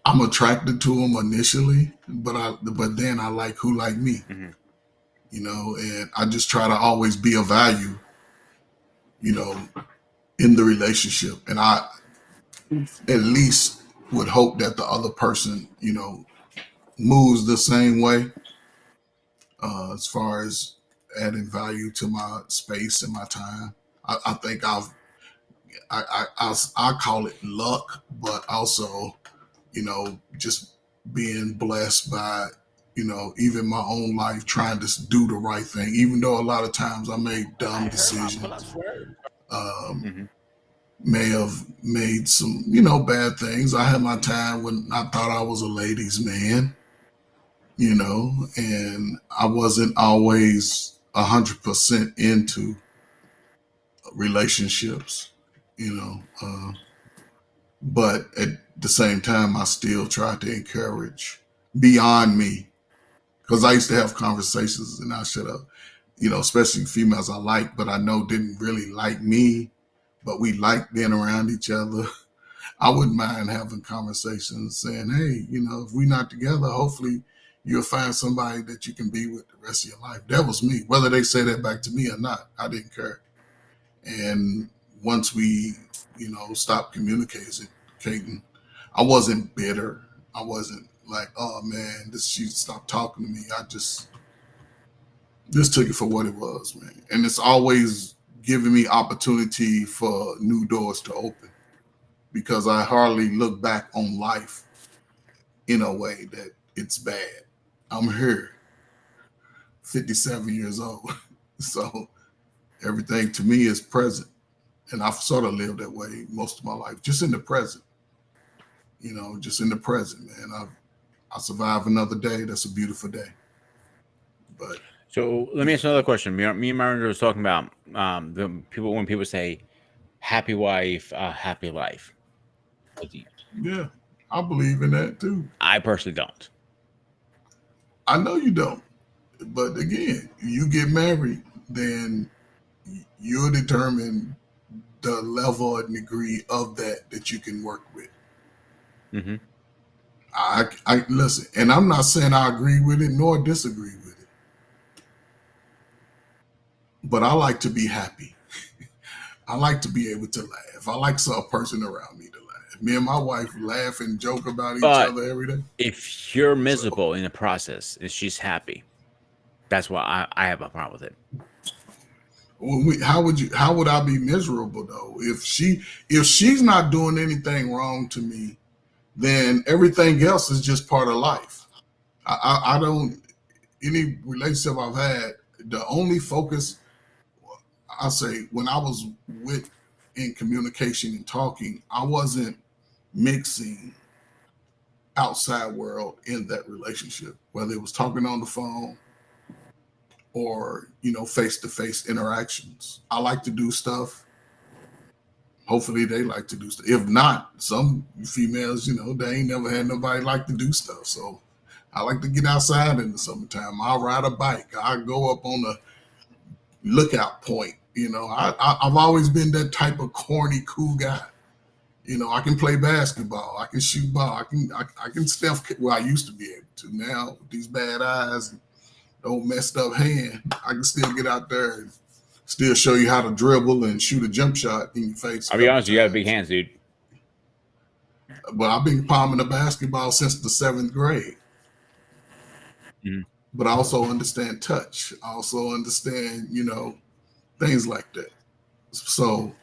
I'm attracted to them initially, but then I like who like me, Mhm. and I just try to always be of value, in the relationship. And I at least would hope that the other person, moves the same way, as far as adding value to my space and my time. I think I call it luck, but also, just being blessed by, even my own life trying to do the right thing, even though a lot of times I made dumb decisions, Mhm. may have made some, bad things. I had my time when I thought I was a ladies' man, you know, and I wasn't always 100% into relationships, you know, but at the same time, I still tried to encourage beyond me because I used to have conversations and I should have, you know, especially females I like, but I know didn't really like me, but we liked being around each other. I wouldn't mind having conversations saying, hey, you know, if we're not together, hopefully you'll find somebody that you can be with the rest of your life. That was me. Whether they say that back to me or not, I didn't care. And once we, you know, stopped communicating, I wasn't bitter. I wasn't like, oh man, she stopped talking to me. I just took it for what it was, man. And it's always giving me opportunity for new doors to open because I hardly look back on life in a way that it's bad. I'm here, 57 years old. So everything to me is present. And I've sort of lived that way most of my life, just in the present. You know, just in the present, man. I survive another day. That's a beautiful day. But So let me ask another question. Me and Miranda was talking about the people when people say happy wife, happy life. yeah, I believe in that too. I personally don't. I know you don't. But again, you get married, then you'll determine the level and degree of that you can work with. Mm-hmm. I listen, and I'm not saying I agree with it nor disagree with it, but I like to be happy. I like to be able to laugh. I like a person around me to laugh. Me and my wife laugh and joke about each But other every day. if you're miserable in the process and she's happy, that's why I have a problem with it. How would I be miserable though if she's not doing anything wrong to me? Then everything else is just part of life. I don't, any relationship I've had, the only focus, I say, when I was in communication and talking, I wasn't mixing outside world in that relationship, whether it was talking on the phone or, you know, face-to-face interactions. I like to do stuff. Hopefully they like to do stuff. If not, some females, you know, they ain't never had nobody like to do stuff. So I like to get outside in the summertime. I'll ride a bike. I go up on a lookout point. You know, I've always been that type of corny, cool guy. You know, I can play basketball. I can shoot ball. I can Steph. Well, I used to be able to. Now with these bad eyes and old messed up hand, I can still get out there and still show you how to dribble and shoot a jump shot in your face. I'll be honest, you have big hands, dude. But I've been palming the basketball since the 7th grade. Mhm. But I also understand touch. I also understand, you know, things like that. So,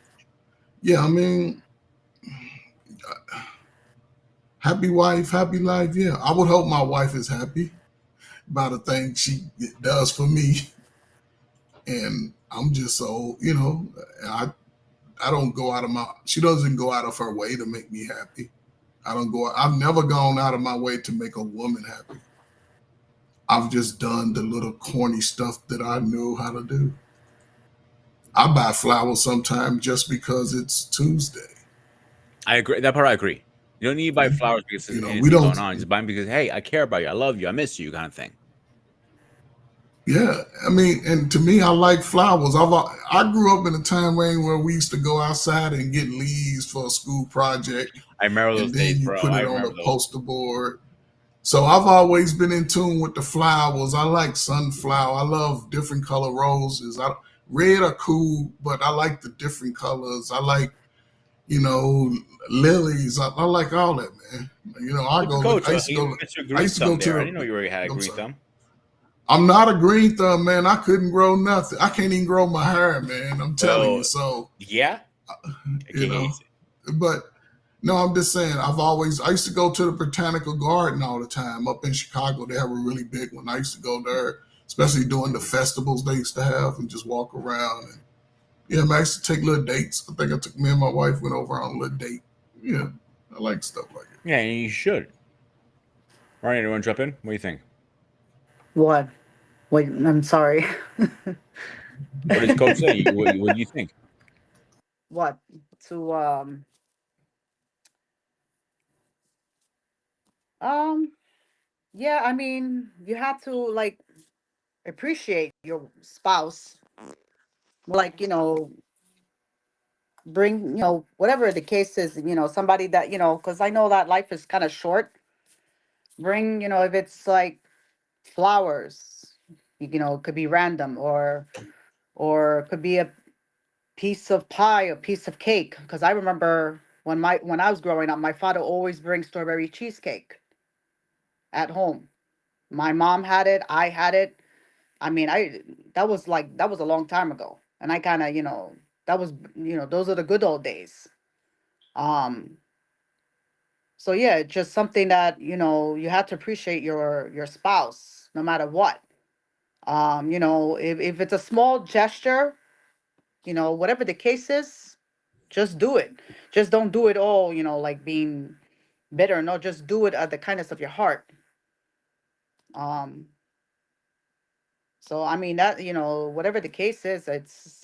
yeah, I mean, happy wife, happy life. Yeah, I would hope my wife is happy by the things she does for me. And I'm just so, you know, I don't go out of she doesn't go out of her way to make me happy. I've never gone out of my way to make a woman happy. I've just done the little corny stuff that I knew how to do. I buy flowers sometimes just because it's Tuesday. I agree. That part I agree. You don't need to buy flowers because You know, anything we don't- going on. You just buy them because, hey, I care about you. I love you. I miss you, kind of thing. Yeah, I mean, and to me, I like flowers. I grew up in a time where we used to go outside and get leaves for a school project, I remember those and then days, you bro. put I it on remember the those. poster board. So I've always been in tune with the flowers. I like sunflower. I love different color roses. Red are cool, but I like the different colors. I like, you know, lilies. I like all that, man. You know, I used to go. I used to go to I didn't know you already had a I'm green sorry. thumb. I'm not a green thumb, man. I couldn't grow nothing. I can't even grow my hair, man. I'm telling you. So, Yeah. you know, but no, I'm just saying, I used to go to the Botanical Garden all the time up in Chicago. They have a really big one. I used to go there, especially during the festivals they used to have, and just walk around. And yeah, man, I used to take little dates. I think me and my wife went over on a little date. Yeah, I like stuff like that. Yeah, and you should. All right, anyone jump in? What do you think? What? Wait, I'm sorry. What does Coach say? What do you think? What? To um yeah, I mean, you have to like appreciate your spouse. Like, bring, whatever the case is, somebody that, because I know that life is kind of short. Bring, if it's like flowers, it could be random, or it could be a piece of pie, a piece of cake. Because I remember when I was growing up, my father always brings strawberry cheesecake at home. My mom had it, I had it. I mean, that was a long time ago, and I kind of, that was, those are the good old days. Um, so yeah, it's just something that, you have to appreciate your spouse no matter what. If it's a small gesture, whatever the case is, just do it. Just don't do it all, like being bitter. No, just do it at the kindness of your heart. Um, so I mean that, whatever the case is, it's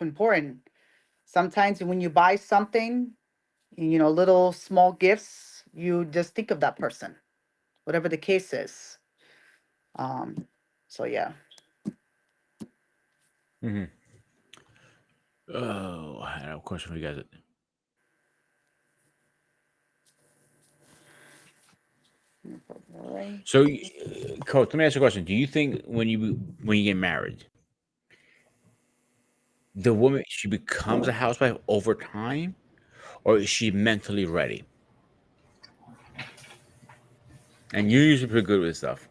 important. Sometimes when you buy something, little small gifts, you just think of that person, whatever the case is. Um, so yeah. Hmm. Oh, I have a question for you guys. All right. So, Coach, let me ask you a question. Do you think when you get married, the woman she becomes a housewife over time, or is she mentally ready? And you're usually pretty good with stuff.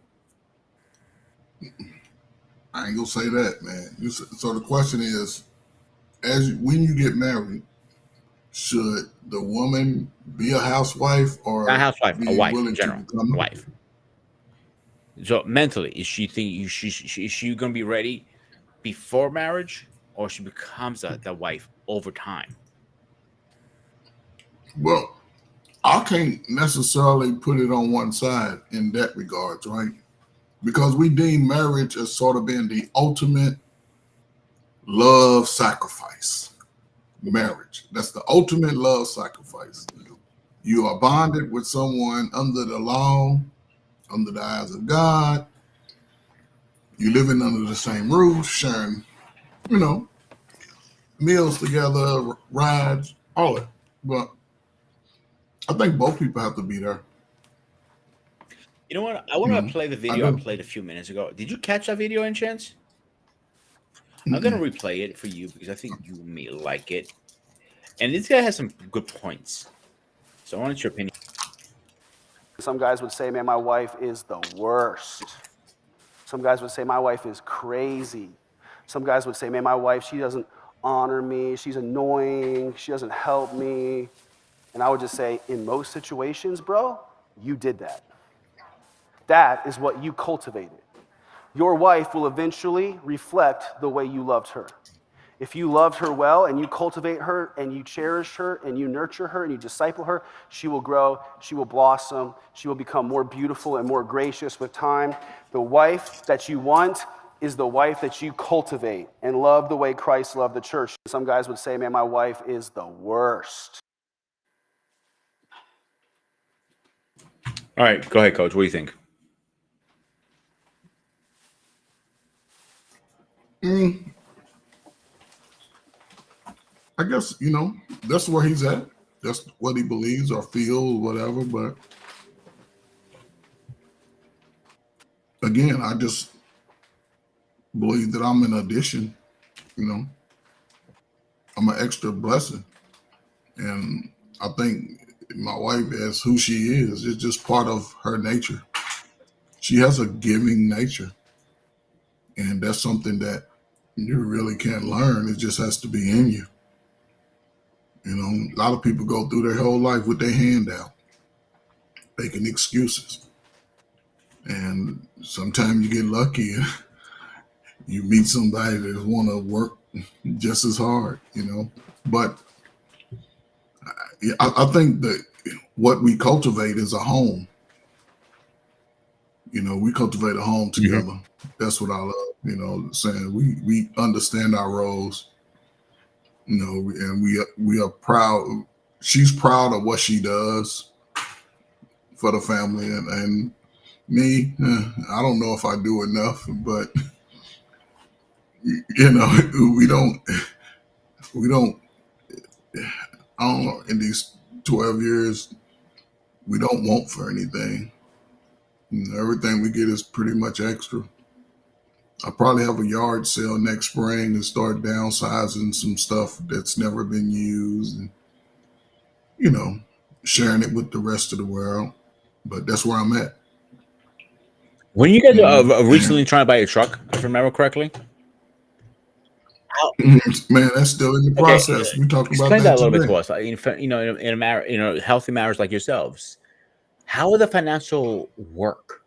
I ain't gonna say that, man. So the question is, when you get married, should the woman be a housewife Not a or housewife, a be wife in willing to general, become a one? wife. So mentally, is she gonna be ready before marriage, or she becomes the wife over time? Well, I can't necessarily put it on one side in that regards, right? Because we deem marriage as sort of being the ultimate love sacrifice. Marriage. That's the ultimate love sacrifice. You are bonded with someone under the law, under the eyes of God. You living under the same roof, sharing, you know, meals together, rides, all that. But I think both people have to be there. You know what? I want You to know, play the I video I do. played a few minutes ago. Did you catch that video in chance? I'm gonna Mm-mm. replay it for you because I think you may like it. And this guy has some good points. So I want your opinion. Some guys would say, man, my wife is the worst. Some guys would say, my wife is crazy. Some guys would say, man, my wife, she doesn't honor me. She's annoying. She doesn't help me. And I would just say, in most situations, bro, you did that. That is what you cultivated. Your wife will eventually reflect the way you loved her. If you loved her well and you cultivate her and you cherish her and you nurture her and you disciple her, she will grow, she will blossom, she will become more beautiful and more gracious with time. The wife that you want is the wife that you cultivate and love the way Christ loved the church. Some guys would say, man, my wife is the worst. All right, go ahead, Coach. What do you think? Mm, I guess, that's where he's at. That's what he believes or feels, whatever. But again, I just believe that I'm an addition, you know, I'm an extra blessing. And I think my wife, as who she is just part of her nature. She has a giving nature. And that's something that you really can't learn. It just has to be in you. A lot of people go through their whole life with their hand out, making excuses. And sometimes you get lucky and you meet somebody that want to work just as hard. But I think that what we cultivate is a home. You know, we cultivate a home together. That's what I love. You know, saying we understand our roles. You know, and we are proud. She's proud of what she does for the family, and me, I don't know if I do enough, but you know, we don't. I don't know. In these 12 years, we don't want for anything. You know, everything we get is pretty much extra. I probably have a yard sale next spring and start downsizing some stuff that's never been used, and you know, sharing it with the rest of the world. But that's where I'm at. When you guys recently trying to buy a truck, if I remember correctly? Man, that's still in the process. We talked about Explain that a little bit today. to us. You know, in a marriage, you know, healthy marriage like yourselves, how will the financial work?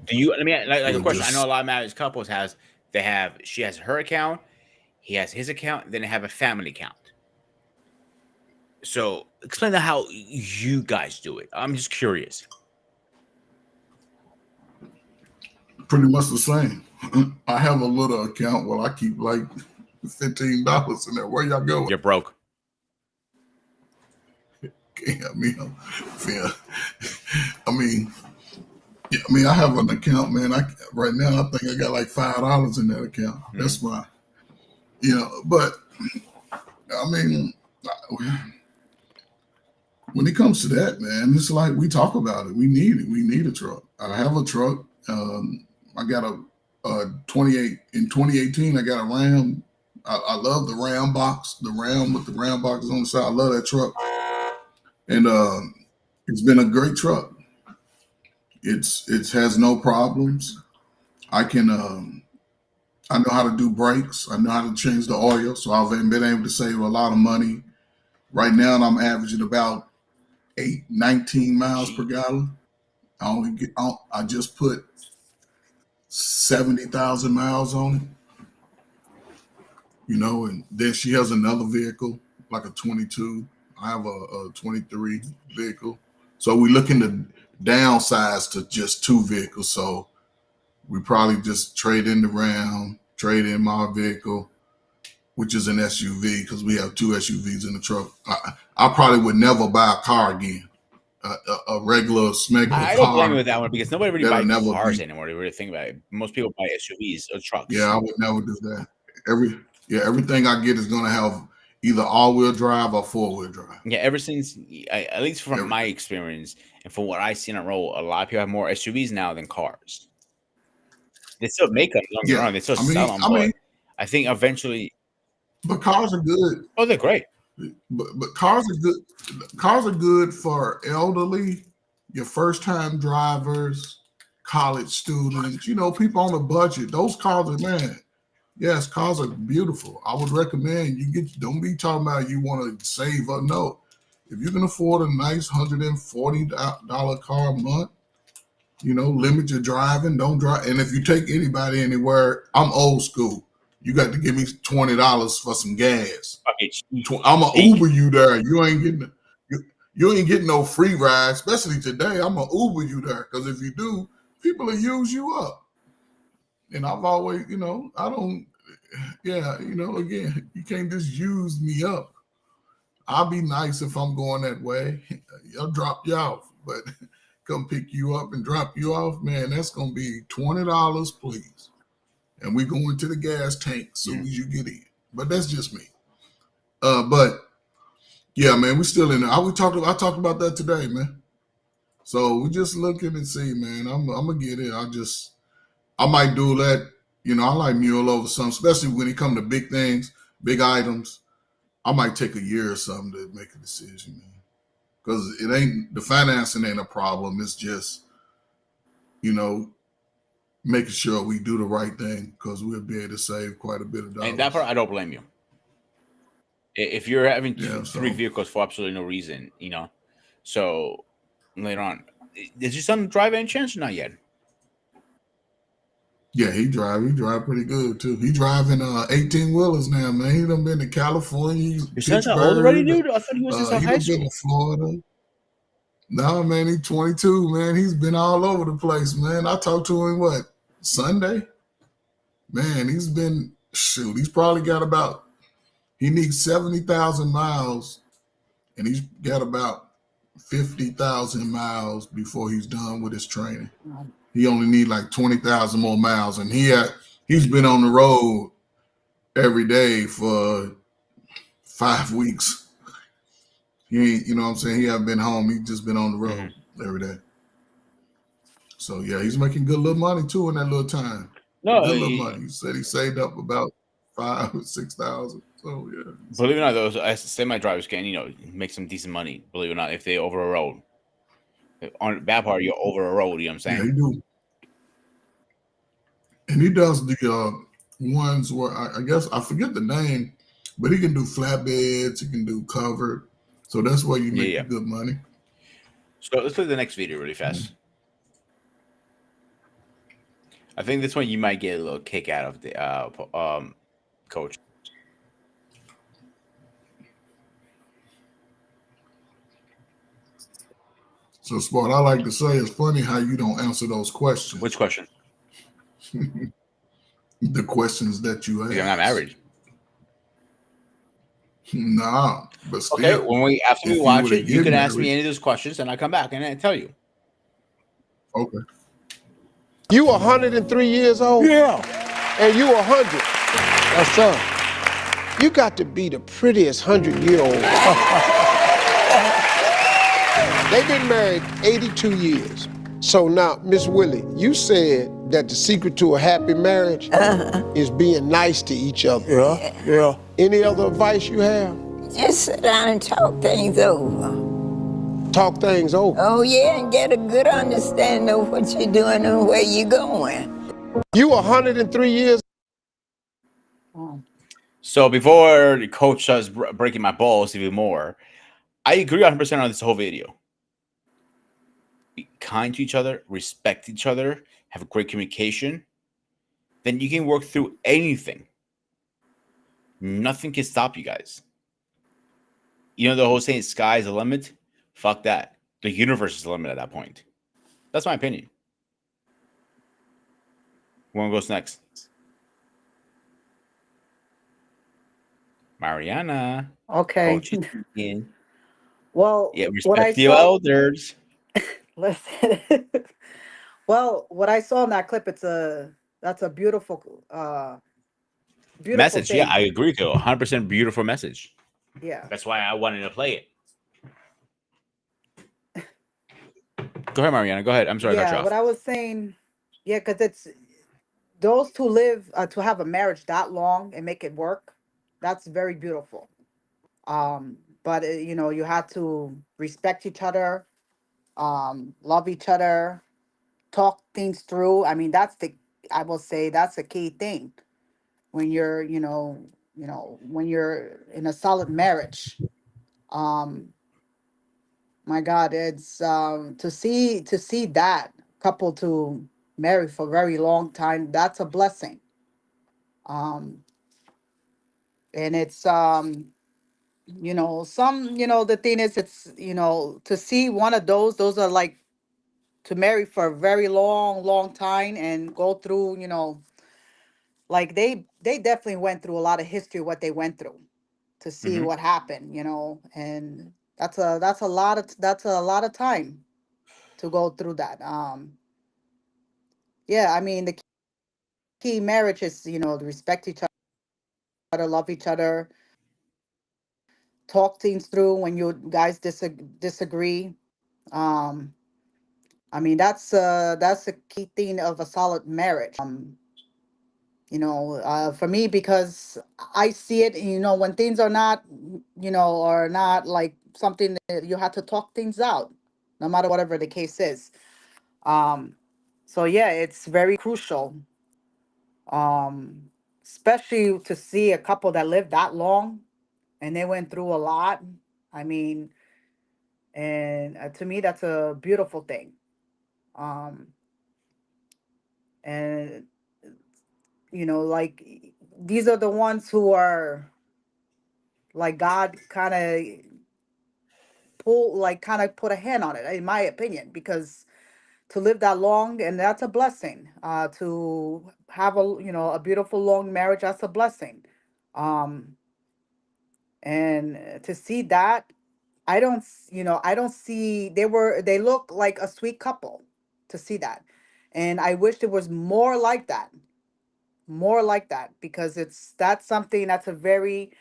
Do you? I mean, like a We'll question. I just- know a lot of married couples she has her account, he has his account, then they have a family account. So explain that how you guys do it. I'm just curious. Pretty much the same. I have a little account where I keep like $15 in there. Where y'all going? You're broke. Can't help me out. Yeah. I mean, I have an account, man. Right now I think I got like $5 in that account. That's my, you know. But I mean, when it comes to that, man, it's like we talk about it. We need it. We need a truck. I have a truck. I got a 2018. I got a Ram. I love the Ram box. The Ram with the Ram box on the side. I love that truck. And it's been a great truck. It has no problems. I know how to do brakes. I know how to change the oil. So I've been able to save a lot of money. Right now I'm averaging about 19 miles per gallon. I just put 70,000 miles on it. You know, and then she has another vehicle, like a 22. I have a 23 vehicle. So we're looking to downsize to just 2 vehicles. So we probably just trade in the Ram, trade in my vehicle, which is an SUV, because we have 2 SUVs in the truck. I probably would never buy a car again. A regular smegular car. I don't blame you with that one because nobody really That'll buys never cars be- anymore. To really think about it, most people buy SUVs or trucks. Yeah, I would never do that. Everything I get is gonna have either all-wheel drive or 4-wheel drive. Yeah, ever since, at least from my experience and from what I see on a roll, a lot of people have more SUVs now than cars. They still make them, don't get me wrong. They still sell them, but I think eventually. But cars are good. Oh, they're great. But cars are good. Cars are good for elderly, your first-time drivers, college students. You know, people on a budget. Those cars are, man. Yes, cars are beautiful. I would recommend don't be talking about you want to save or no. If you can afford a nice $140 car a month, you know, limit your driving. Don't drive. And if you take anybody anywhere, I'm old school. You got to give me $20 for some gas. I'm gonna Uber you there. You ain't getting no free ride, especially today. I'm gonna Uber you there, because if you do, people will use you up. And I've always, you know, again, you can't just use me up. I'll be nice if I'm going that way. I'll drop you off, but come pick you up and drop you off, man, that's going to be $20, please. And we going to the gas tank as soon as you get in. But that's just me. But yeah, man, we still in there. I talked about that today, man. So we just looking and see, man. I'm gonna get it. I might do that. You know, I like mule over something, especially when it come to big things, big items. I might take a year or something to make a decision, man. Because the financing ain't a problem. It's just, you know, making sure we do the right thing, because we'll be able to save quite a bit of dollars. And that part, I don't blame you. If you're having 3 so- vehicles for absolutely no reason, you know, so later on, did your son drive any chance or not yet? Yeah, he drive pretty good too. He driving 18-wheelers now, man. He done been to California. Your son's not old already, dude? I thought he was in He high done school. been to Florida. No, man, he's 22, man. He's been all over the place, man. I talked to him, Sunday? Man, he's been, he's probably got about, he needs 70,000 miles, and he's got about 50,000 miles before he's done with his training. He only need like 20,000 more miles, and he's been on the road every day for 5 weeks. He ain't, you know what I'm saying? He haven't been home. He just been on the road every day. So yeah, he's making good little money too in that little time. No, Good little money. He said he saved up about 5,000 or 6,000. So yeah. believe it or not, those semi drivers can make some decent money. Believe it or not, if they over a road. On the bad part, you're over a road. You know what I'm Yeah, saying? he do. And he does the ones where I guess I forget the name, but he can do flatbeds. He can do covered. So that's where you make good money. So let's play the next video really fast. I think this one you might get a little kick out of the coach. So, Sport, I like to say it's funny how you don't answer those questions. Which question? The questions that you ask. Because I'm not married. Nah, but still. Okay, after we watch it, you can ask me any of those questions, and I come back and I tell you. Okay. You 103 years old? Yeah. And you 100. Yes, sir. You got to be the prettiest 100-year-old. They've been married 82 years. So now, Miss Willie, you said that the secret to a happy marriage is being nice to each other. Yeah. Any other advice you have? Just sit down and talk things over. Talk things over. Oh, yeah, and get a good understanding of what you're doing and where you're going. You 103 years. So before the coach starts breaking my balls even more, I agree 100% on this whole video. Be kind to each other, respect each other, have great communication. Then you can work through anything. Nothing can stop you guys. You know the whole saying, sky's the limit? Fuck that. The universe is the limit at that point. That's my opinion. One goes next. Mariana. Okay. Coach is speaking. Well, Yeah, what I respect your saw, elders. listen. Well, what I saw in that clip, that's a beautiful Message. thing. Yeah, I agree with you. 100% beautiful message. Yeah. That's why I wanted to play it. Go ahead, Mariana. Go ahead. I'm sorry. I cut you Yeah, off. what I was saying, yeah, because it's those who live to have a marriage that long and make it work, that's very beautiful. But you have to respect each other, love each other, talk things through. I mean, I will say that's a key thing when you're, when you're in a solid marriage. Um, my God, it's to see that couple to marry for a very long time. That's a blessing. Um, and it's the thing is, it's to see one of those are like to marry for a very long, long time and go through, like they definitely went through a lot of history, what they went through to see what happened, and that's a lot of time to go through that. Yeah, I mean, the key marriage is, to respect each other, love each other, talk things through when you guys disagree. Um, I mean, that's a key thing of a solid marriage. For me, because I see it, when things are not, are not like something that you have to talk things out, no matter whatever the case is. So yeah, it's very crucial, um, especially to see a couple that lived that long and they went through a lot. I mean, and to me, that's a beautiful thing. Um, and like these are the ones who are like God kind of kind of put a hand on it, in my opinion, because to live that long, and that's a blessing. To have a beautiful long marriage, that's a blessing. Um, and to see that, I don't see they look like a sweet couple to see that. And I wish there was more like that, because that's something that's a very,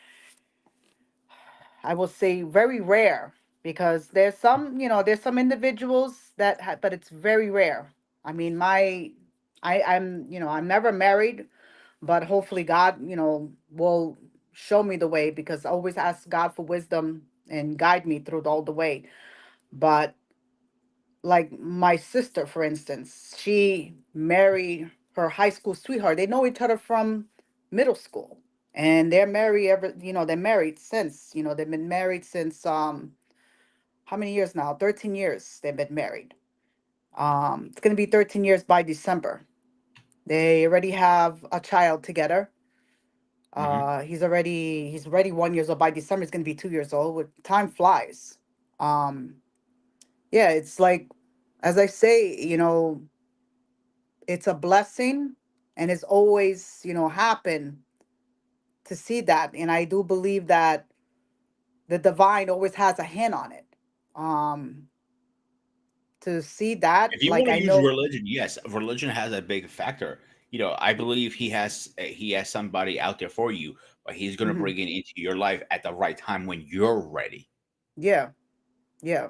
I will say, very rare, because there's some individuals but it's very rare. I mean, I'm never married, but hopefully God, will show me the way, because I always ask God for wisdom and guide me through all the way. But like my sister, for instance, she married her high school sweetheart. They know each other from middle school, and they're married since, they've been married since how many years now? 13 years they've been married. It's going to be 13 years by December. They already have a child together. He's already 1 year old. By December, he's gonna be 2 years old. Time flies. Um, yeah, it's like, as I say, it's a blessing, and it's always, happen to see that. And I do believe that the divine always has a hand on it. Um, to see that, If you like want to I use know. religion, yes, religion has a big factor. I believe he has somebody out there for you, but he's going to Mhm, bring it into your life at the right time when you're ready. yeah, yeah.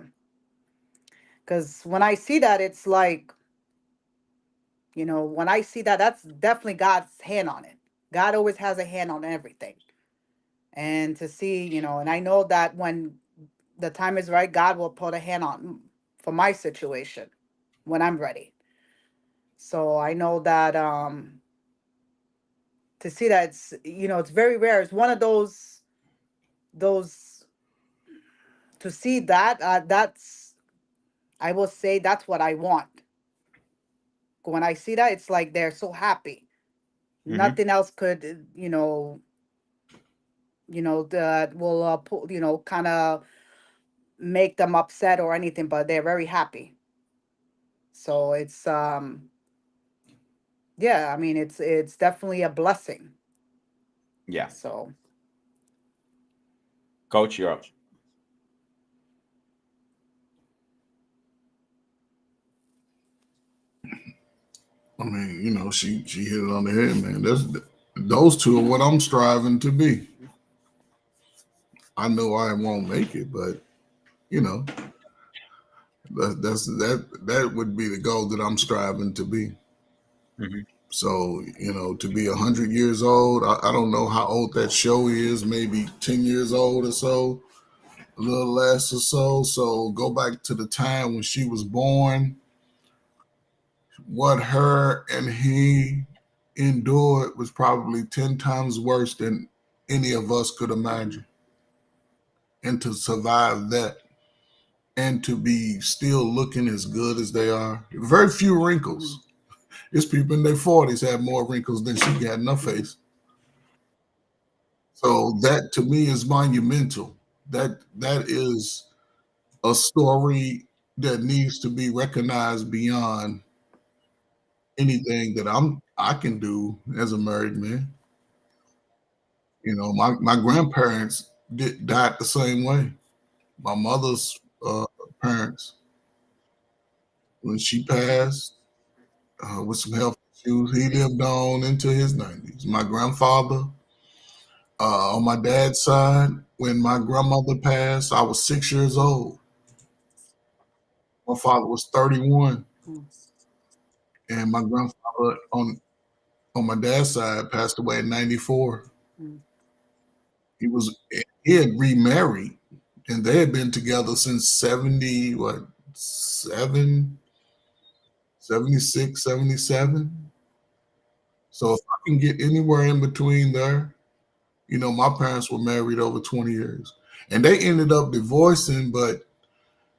Because when I see that, it's like, when I see that, that's definitely God's hand on it. God always has a hand on everything. And to see, and I know that when the time is right, God will put a hand on for my situation when I'm ready. So I know that to see that, it's very rare. It's one of those to see that, that's, I will say, that's what I want. When I see that, it's like they're so happy. Hmm. Nothing else could, that will kind of make them upset or anything, but they're very happy. So it's yeah, I mean, it's definitely a blessing. Yeah, So coach, you're up. I mean, she hit it on the head, man. Those two are what I'm striving to be. I know I won't make it, but you know, that would be the goal that I'm striving to be. Hmm. So, to be 100 years old, I don't know how old that show is, maybe 10 years old or so, a little less or so. So go back to the time when she was born, what her and he endured was probably 10 times worse than any of us could imagine. And to survive that and to be still looking as good as they are, very few mhm, wrinkles. It's people in their 40s have more wrinkles than she got in her mhm, face. So that to me is monumental. That is a story that needs to be recognized beyond anything that I can do as a married man. My grandparents died the same way. My mother's parents, when she passed with some health issues, he lived on into his 90s. My grandfather, on my dad's side, when my grandmother passed, I was 6 years old. My father was 31, mhm, and my grandfather on my dad's side passed away at 94. mhm, He had remarried, and they had been together since 70, what, 7, 76, 77. So if I can get anywhere in between there, my parents were married over 20 years. And they ended up divorcing, but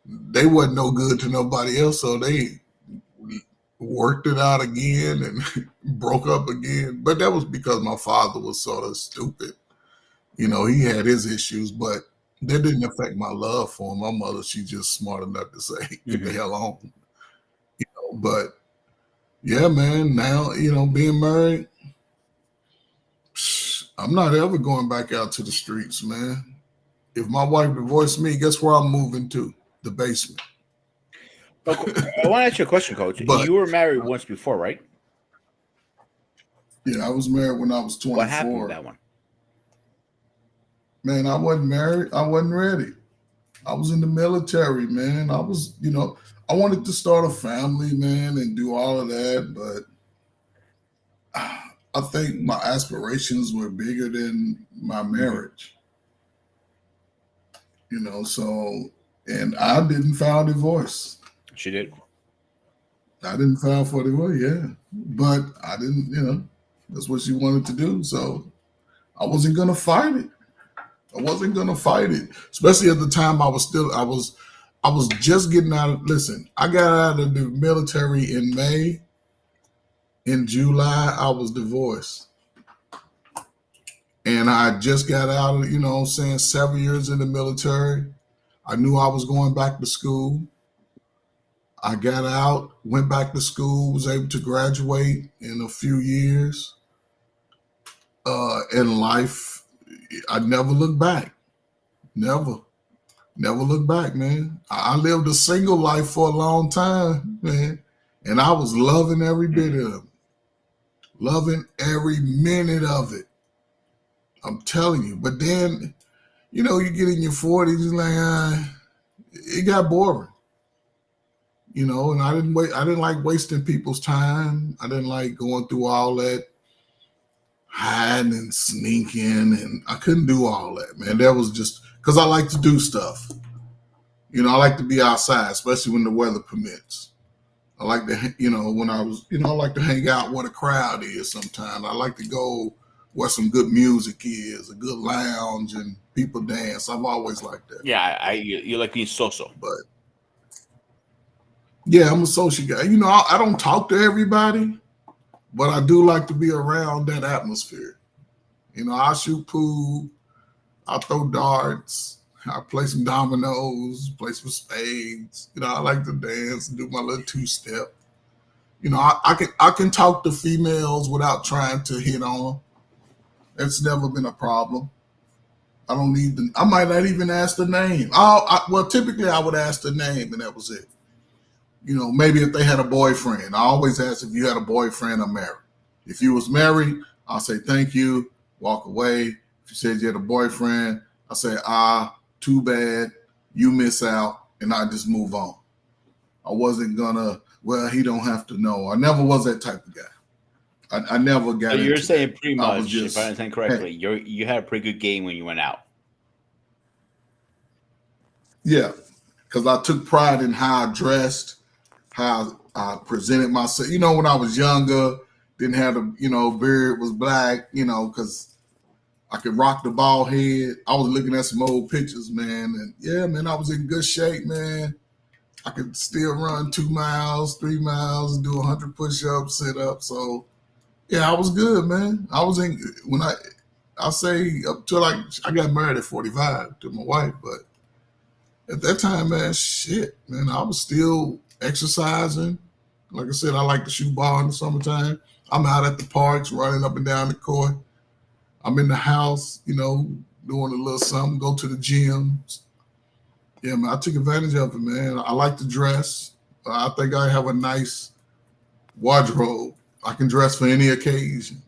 they wasn't no good to nobody else. So they worked it out again and broke up again. But that was because my father was sort of stupid. He had his issues, but that didn't affect my love for him. My mother, she just smart enough to say, "Get the hell on." But yeah, man. Now being married, I'm not ever going back out to the streets, man. If my wife divorced me, guess where I'm moving to? The basement. I want to ask you a question, Coach. But You were married once before, right? yeah, I was married when I was 24. What happened with that one? Man, I wasn't married. I wasn't ready. I was in the military, man. I was, I wanted to start a family, man, and do all of that, but I think my aspirations were bigger than my marriage. So, and I didn't file divorce. She did. I didn't file for divorce, yeah. But I didn't, that's what she wanted to do. So I wasn't gonna fight it. Especially at the time I was just getting out of, listen, I got out of the military in May. In July, I was divorced. And I just got out of, 7 years in the military. I knew I was going back to school. I got out, went back to school, was able to graduate in a few years. In life, I never looked back. Never looked back, man. I lived a single life for a long time, man. And I was loving every bit of it. Loving every minute of it. I'm telling you. But then, you get in your 40s, it's like, it got boring. And I didn't like wasting people's time. I didn't like going through all that hiding and sneaking, and I couldn't do all that, man. That was just because I like to do stuff. I like to be outside, especially when the weather permits. I like to, when I was, I like to hang out where the crowd is sometimes. I like to go where some good music is, a good lounge, and people dance. I've always liked that. Yeah, you like being social. But yeah, I'm a social guy. I don't talk to everybody, but I do like to be around that atmosphere. I shoot pool, I throw darts, I play some dominoes, play some spades. I like to dance and do my little two-step. I can talk to females without trying to hit on them. That's never been a problem. I don't need I might not even ask the name. Well, typically I would ask the name and that was it. Maybe if they had a boyfriend. I always ask if you had a boyfriend or married. If you was married, I'll say thank you, walk away. If you said you had a boyfriend, I say, too bad, you miss out, and I just move on. I wasn't gonna, he don't have to know. I never was that type of guy. I never got So you're into saying that. pretty I was much, just, if I understand correctly, you had a pretty good game when you went out. yeah, because I took pride in how I dressed, how I presented myself. When I was younger, didn't have a, beard, was black, because I could rock the bald head. I was looking at some old pictures, man. And yeah, man, I was in good shape, man. I could still run 2 miles, 3 miles, do 100 push-ups, sit-ups. So yeah, I was good, man. I was I say up till I got married at 45 to my wife, but at that time, man, I was still exercising. Like I said, I like to shoot ball in the summertime. I'm out at the parks, running up and down the court. I'm in the house, doing a little something, go to the gym. Yeah, man, I took advantage of it, man. I like to dress. I think I have a nice wardrobe. I can dress for any occasion.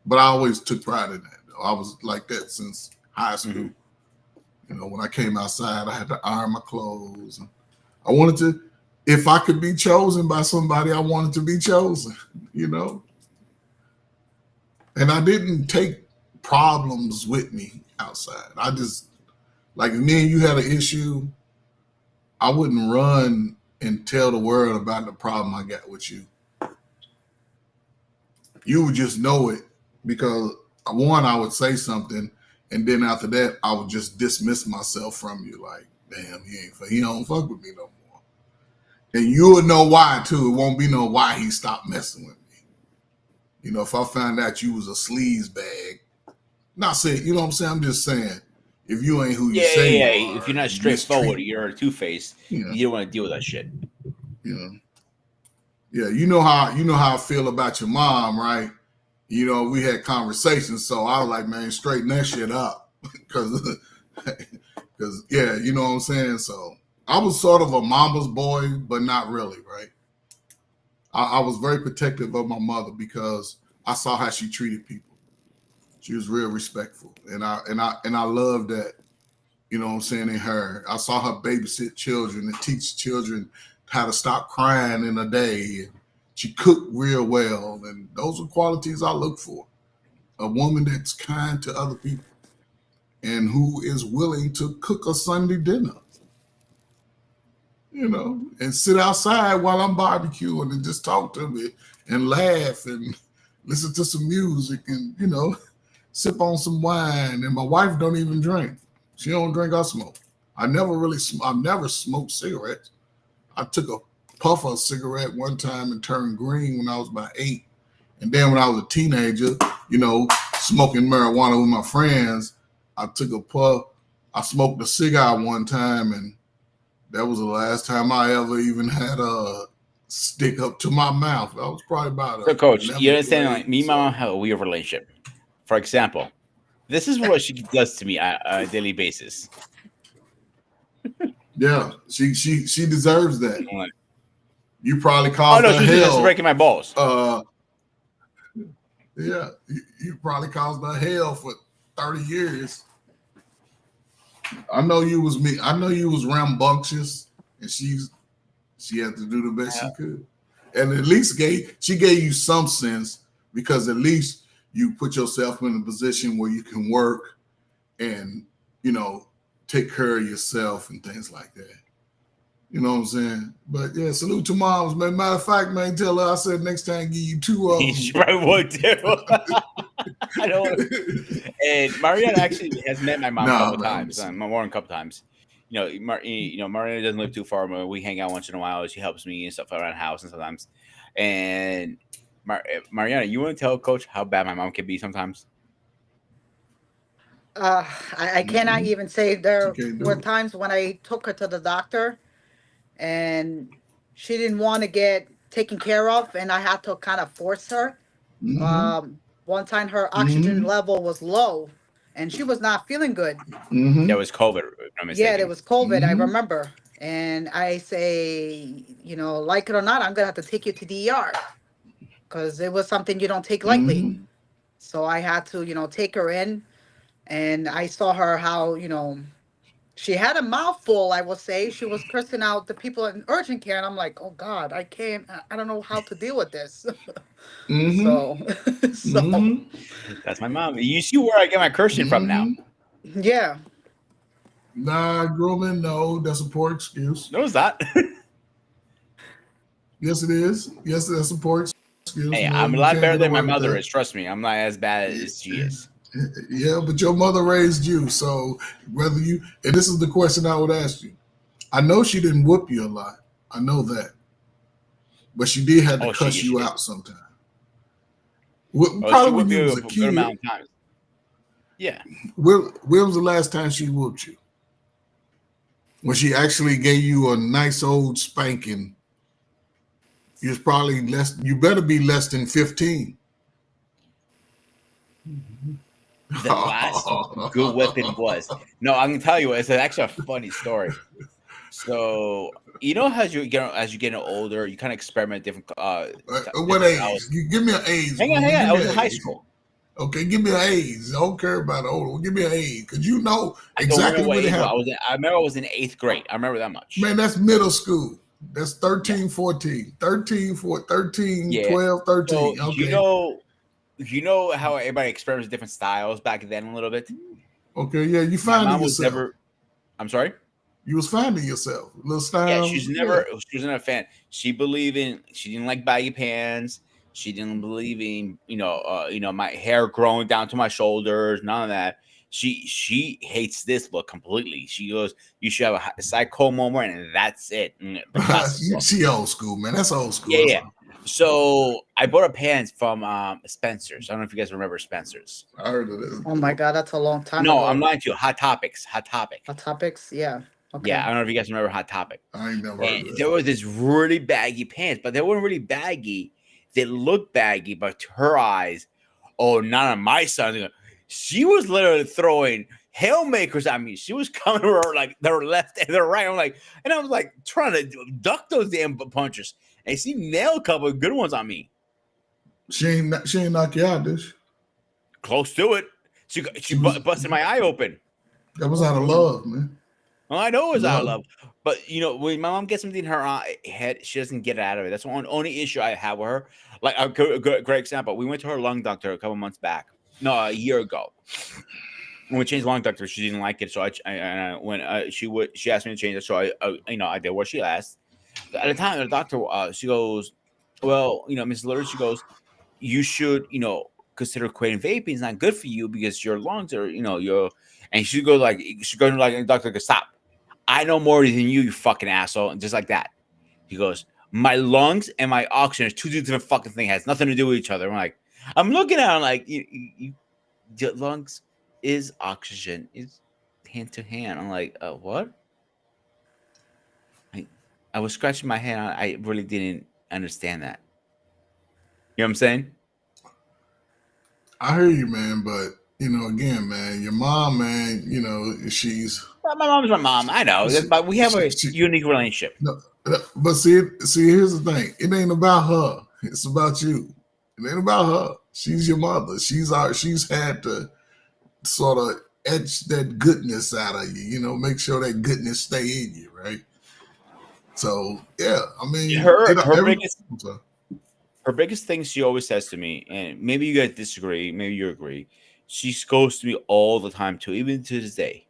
But I always took pride in that, though. I was like that since high school. When I came outside, I had to iron my clothes. I wanted to, if I could be chosen by somebody, I wanted to be chosen, And I didn't take problems with me outside. I just, like if me and you had an issue, I wouldn't run and tell the world about the problem I got with you. You would just know it because one, I would say something, and then after that, I would just dismiss myself from you. Like, damn, he don't fuck with me no more. And you would know why too. It won't be no why he stopped messing with me. If I found out you was a sleaze bag, not saying, I'm saying? I'm just saying, if you ain't who you Yeah, say yeah, you yeah. are, If you're not and straightforward, mistreat, you're a two-faced. you know, You don't want to deal with that shit. you know, yeah, you know how I feel about your mom, right? You know, we had conversations, so I was like, man, straighten that shit up, because yeah, you know what I'm saying. So I was sort of a mama's boy, but not really, right? I was very protective of my mother because I saw how she treated people. She was real respectful, and I love that. You know what I'm saying, in her. I saw her babysit children and teach children how to stop crying in a day. And she cooked real well. And those are qualities I look for. A woman that's kind to other people and who is willing to cook a Sunday dinner, you know, and sit outside while I'm barbecuing and just talk to me and laugh and listen to some music and, you know, sip on some wine. And my wife don't even drink. She don't drink or smoke. I've never smoked cigarettes. I took a puff of a cigarette one time and turned green when I was about 8. And then when I was a teenager, you know, smoking marijuana with my friends, I took a puff. I smoked a cigar one time, and that was the last time I ever even had a stick up to my mouth. I was probably about So, Coach, 11th you understand? grade, Like me and my mom have a weird relationship. For example, this is what she does to me on a daily basis. Yeah, she deserves that. I'm like, You probably oh caused no, her she's just hell. breaking my balls. Yeah, you probably caused her hell for 30 years. I know you was me. I know you was rambunctious, and she had to do the best she could, and at least she gave you some sense, because at least you put yourself in a position where you can work and, you know, take care of yourself and things like that. You know what I'm saying? But yeah, salute to moms, man. Matter of fact, man, tell her I said next time give you 2 of them. She probably would too. I don't. And Mariana actually has met my mom a couple times. My mom a couple times. You know, Mariana doesn't live too far. But we hang out once in a while. She helps me and stuff around the house and sometimes. And Mariana, you want to tell Coach how bad my mom can be sometimes? I cannot even say. There She can't do were it. times when I took her to the doctor and she didn't want to get taken care of, and I had to kind of force her. One time her oxygen level was low and she was not feeling good. That was COVID. If I'm Yeah, mistaken. it was COVID, I remember. And I say, you know, like it or not, I'm gonna have to take you to the ER because it was something you don't take lightly. So I had to, you know, take her in, and I saw her how, you know, she had a mouthful, I will say. She was cursing out the people in urgent care, and I'm like, oh God, I can't, I don't know how to deal with this. So, so That's my mom. You see where I get my cursing from now? yeah. Nah, grooming, no, that's a poor excuse. No, it's not. Yes, it is. Yes, that's a poor excuse. Hey, No, I'm a you lot can't better get than away my with mother that. is. Trust me, I'm not as bad as she is. Yeah, but your mother raised you, so whether you, and this is the question I would ask you. I know she didn't whoop you a lot. I know that, but she did have to cuss you out sometimes. Probably she when would you be was a a good kid. amount of times. Yeah. When was the last time she whooped you? When she actually gave you a nice old spanking. You was probably less. You better be less than 15. The last good weapon was no. I'm gonna tell you, it's actually a funny story. So you know, as you get older, you kind of experiment different. What age? You give me an age. Hang on. Give I me was an in high age. school. Okay, give me an age. I don't care about old. Give me an age, because you know I don't exactly remember what what age. happened. I remember I was in 8th grade. I remember that much. Man, that's middle school. That's 13, 14. 13, 12, 13. So Okay. you know how everybody experiments different styles back then a little bit. Okay, yeah, you My finding mom was yourself. never. I'm sorry. You was finding yourself. Little style. Yeah, she was never a fan. She didn't like baggy pants. She didn't believe in, my hair growing down to my shoulders, none of that. She hates this look completely. She goes, you should have a side comb over and that's it. And the glasses off. She old school, man. That's old school. Yeah. So I bought a pants from Spencer's. I don't know if you guys remember Spencer's. I heard of this. Oh my God, that's a long time No, ago. I'm lying to you. Hot Topics. Hot Topic. Hot Topics, yeah. Okay. Yeah, I don't know if you guys remember Hot Topic. I ain't never heard And of there that. was this really baggy pants, but they weren't really baggy. They looked baggy, but to her eyes, oh, not on my son. She was literally throwing haymakers at me. She was coming to her like their left and their right. I was like trying to duck those damn punches. And she nailed a couple of good ones on me. She ain't knock you out, did she? Close to it. She busted my eye open. That was out of love, man. Well, I know it was out of Love. love, but when my mom gets something in her head, she doesn't get it out of it. That's the only issue I have with her. Like a great example, we went to her lung doctor a couple months back. No, a year ago. When we changed lung doctor, she didn't like it, so she asked me to change it, so I did what she asked. At the time, the doctor she goes, well, Miss Lillard, she goes, you should consider quitting vaping. It's not good for you because your lungs are and she goes like doctor goes, stop. I know more than you fucking asshole. And just like that. He goes, my lungs and my oxygen is two different fucking things. It has nothing to do with each other. I'm looking at him like, your lungs is oxygen. Is hand to hand. I'm like, what? I was scratching my head. I really didn't understand that. You know what I'm saying? I hear you, man, but again, man, your mom, man, she's Well, my mom's my mom. I know, but we have a unique relationship. no, but see, here's the thing. It ain't about her. It's about you. It ain't about her. She's your mother. She's had to sort of etch that goodness out of you. Make sure that goodness stay in you, right? So yeah, I mean, her biggest thing she always says to me, and maybe you guys disagree, maybe you agree. She goes to me all the time too, even to this day.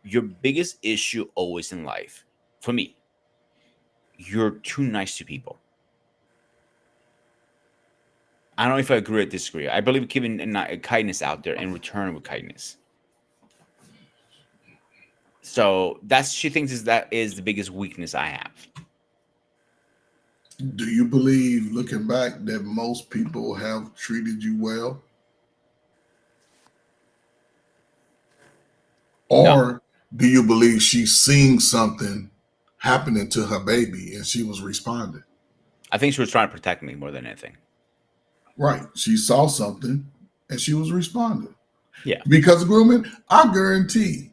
Your biggest issue always in life, for me, you're too nice to people. I don't know if I agree or disagree. I believe giving kindness out there and return with kindness. So she thinks that is the biggest weakness I have. Do you believe, looking back, that most people have treated you well? Or do you believe she's seeing something happening to her baby and she was responding? I think she was trying to protect me more than anything. Right. She saw something and she was responding. Yeah. Because of grooming, I guarantee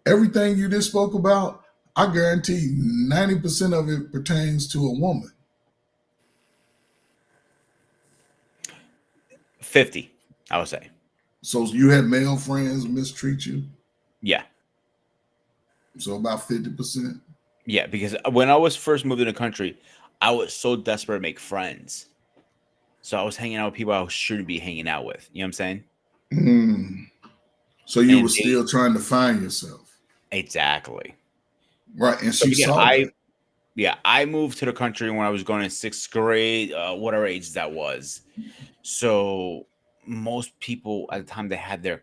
everything you just spoke about, I guarantee 90% of it pertains to a woman. 50, I would say. So you had male friends mistreat you? Yeah. So about 50%? Yeah, because when I was first moved in the country, I was so desperate to make friends. So I was hanging out with people I shouldn't be hanging out with. You know what I'm saying? So you were still trying to find yourself. Exactly. Right. And So she again, saw that. I moved to the country when I was going in 6th grade, whatever age that was. So most people at the time, they had their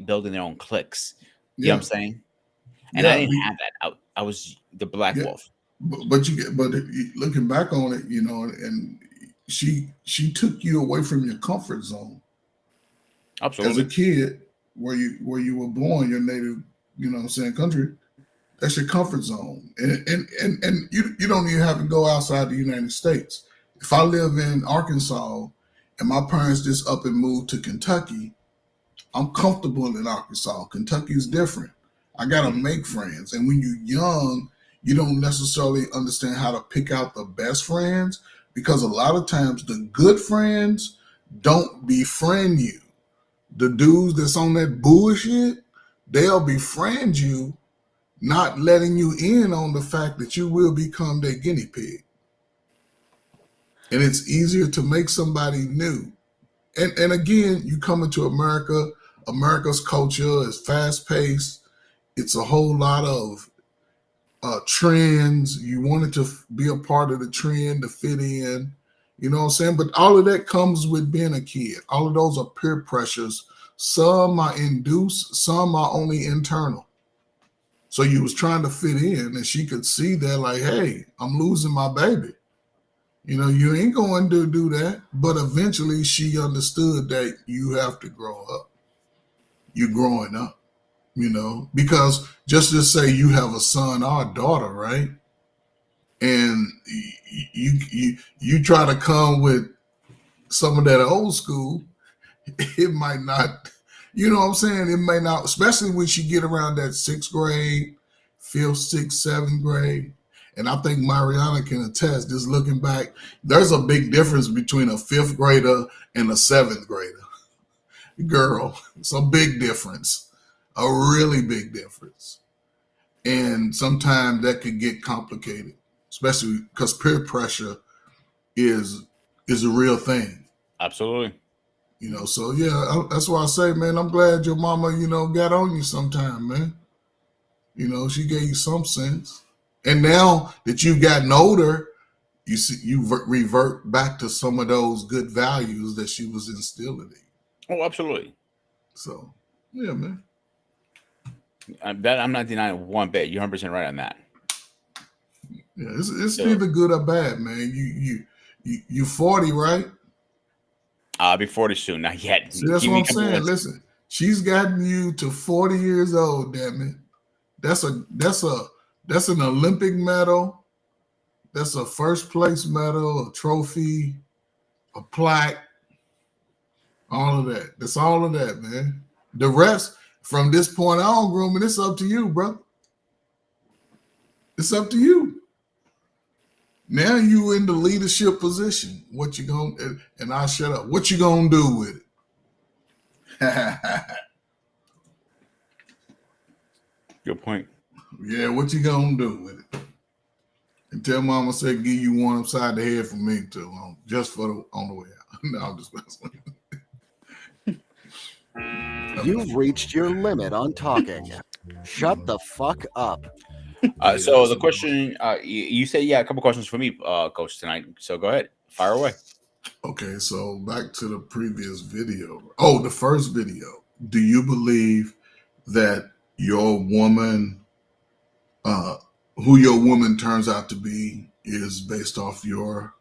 building their own cliques. You know what I'm saying? And I didn't have that. I was the black wolf. But looking back on it, and she took you away from your comfort zone. Absolutely. As a kid, where you were born, your native, country, that's your comfort zone. And you don't even have to go outside the United States. If I live in Arkansas and my parents just up and moved to Kentucky, I'm comfortable in Arkansas. Kentucky's different. I gotta make friends. And when you're young, you don't necessarily understand how to pick out the best friends, because a lot of times the good friends don't befriend you. The dudes that's on that bullshit, they'll befriend you, not letting you in on the fact that you will become their guinea pig. And it's easier to make somebody new. And again, you come into America, America's culture is fast paced. It's a whole lot of trends. You wanted to be a part of the trend to fit in, you know what I'm saying? But all of that comes with being a kid. All of those are peer pressures. Some are induced, some are only internal. So you was trying to fit in, and she could see that, like, hey, I'm losing my baby. You know, you ain't going to do that. But eventually she understood that you have to grow up. You're growing up, you know, because just to say you have a son or a daughter, right? And you try to come with some of that old school, it might not, you know what I'm saying? It may not, especially when she get around that 6th grade, 5th, 6th, 7th grade. And I think Mariana can attest, just looking back, there's a big difference between a 5th grader and a 7th grader. Girl, it's a big difference, a really big difference. And sometimes that could get complicated, especially because peer pressure is a real thing. Absolutely. You know, so yeah, that's why I say, man, I'm glad your mama, you know, got on you sometime, man. You know, she gave you some sense. And now that you've gotten older, you see, you revert back to some of those good values that she was instilling in you. Oh, absolutely. So, yeah, man. That I'm not denying one bit. You're 100% right on that. Yeah, it's neither good or bad, man. You 40, right? I'll be 40 soon. Not yet. See, that's what I'm saying. Listen, she's gotten you to 40 years old, damn it. That's an Olympic medal. That's a first place medal, a trophy, a plaque, all of that. That's all of that, man. The rest, from this point on, grooming, it's up to you, bro. It's up to you. Now you in the leadership position. What you gonna, and I'll shut up. What you gonna do with it? Good point. Yeah, what you gonna do with it? And tell mama said give you one upside the head for me too, just for on the way out. No, I'm just messing. You've reached your limit on talking. Shut the fuck up. So the question, you said, a couple questions for me, Coach, tonight. So go ahead, fire away. Okay, so back to the previous video. Oh, the first video. Do you believe that your woman, who your woman turns out to be, is based off your,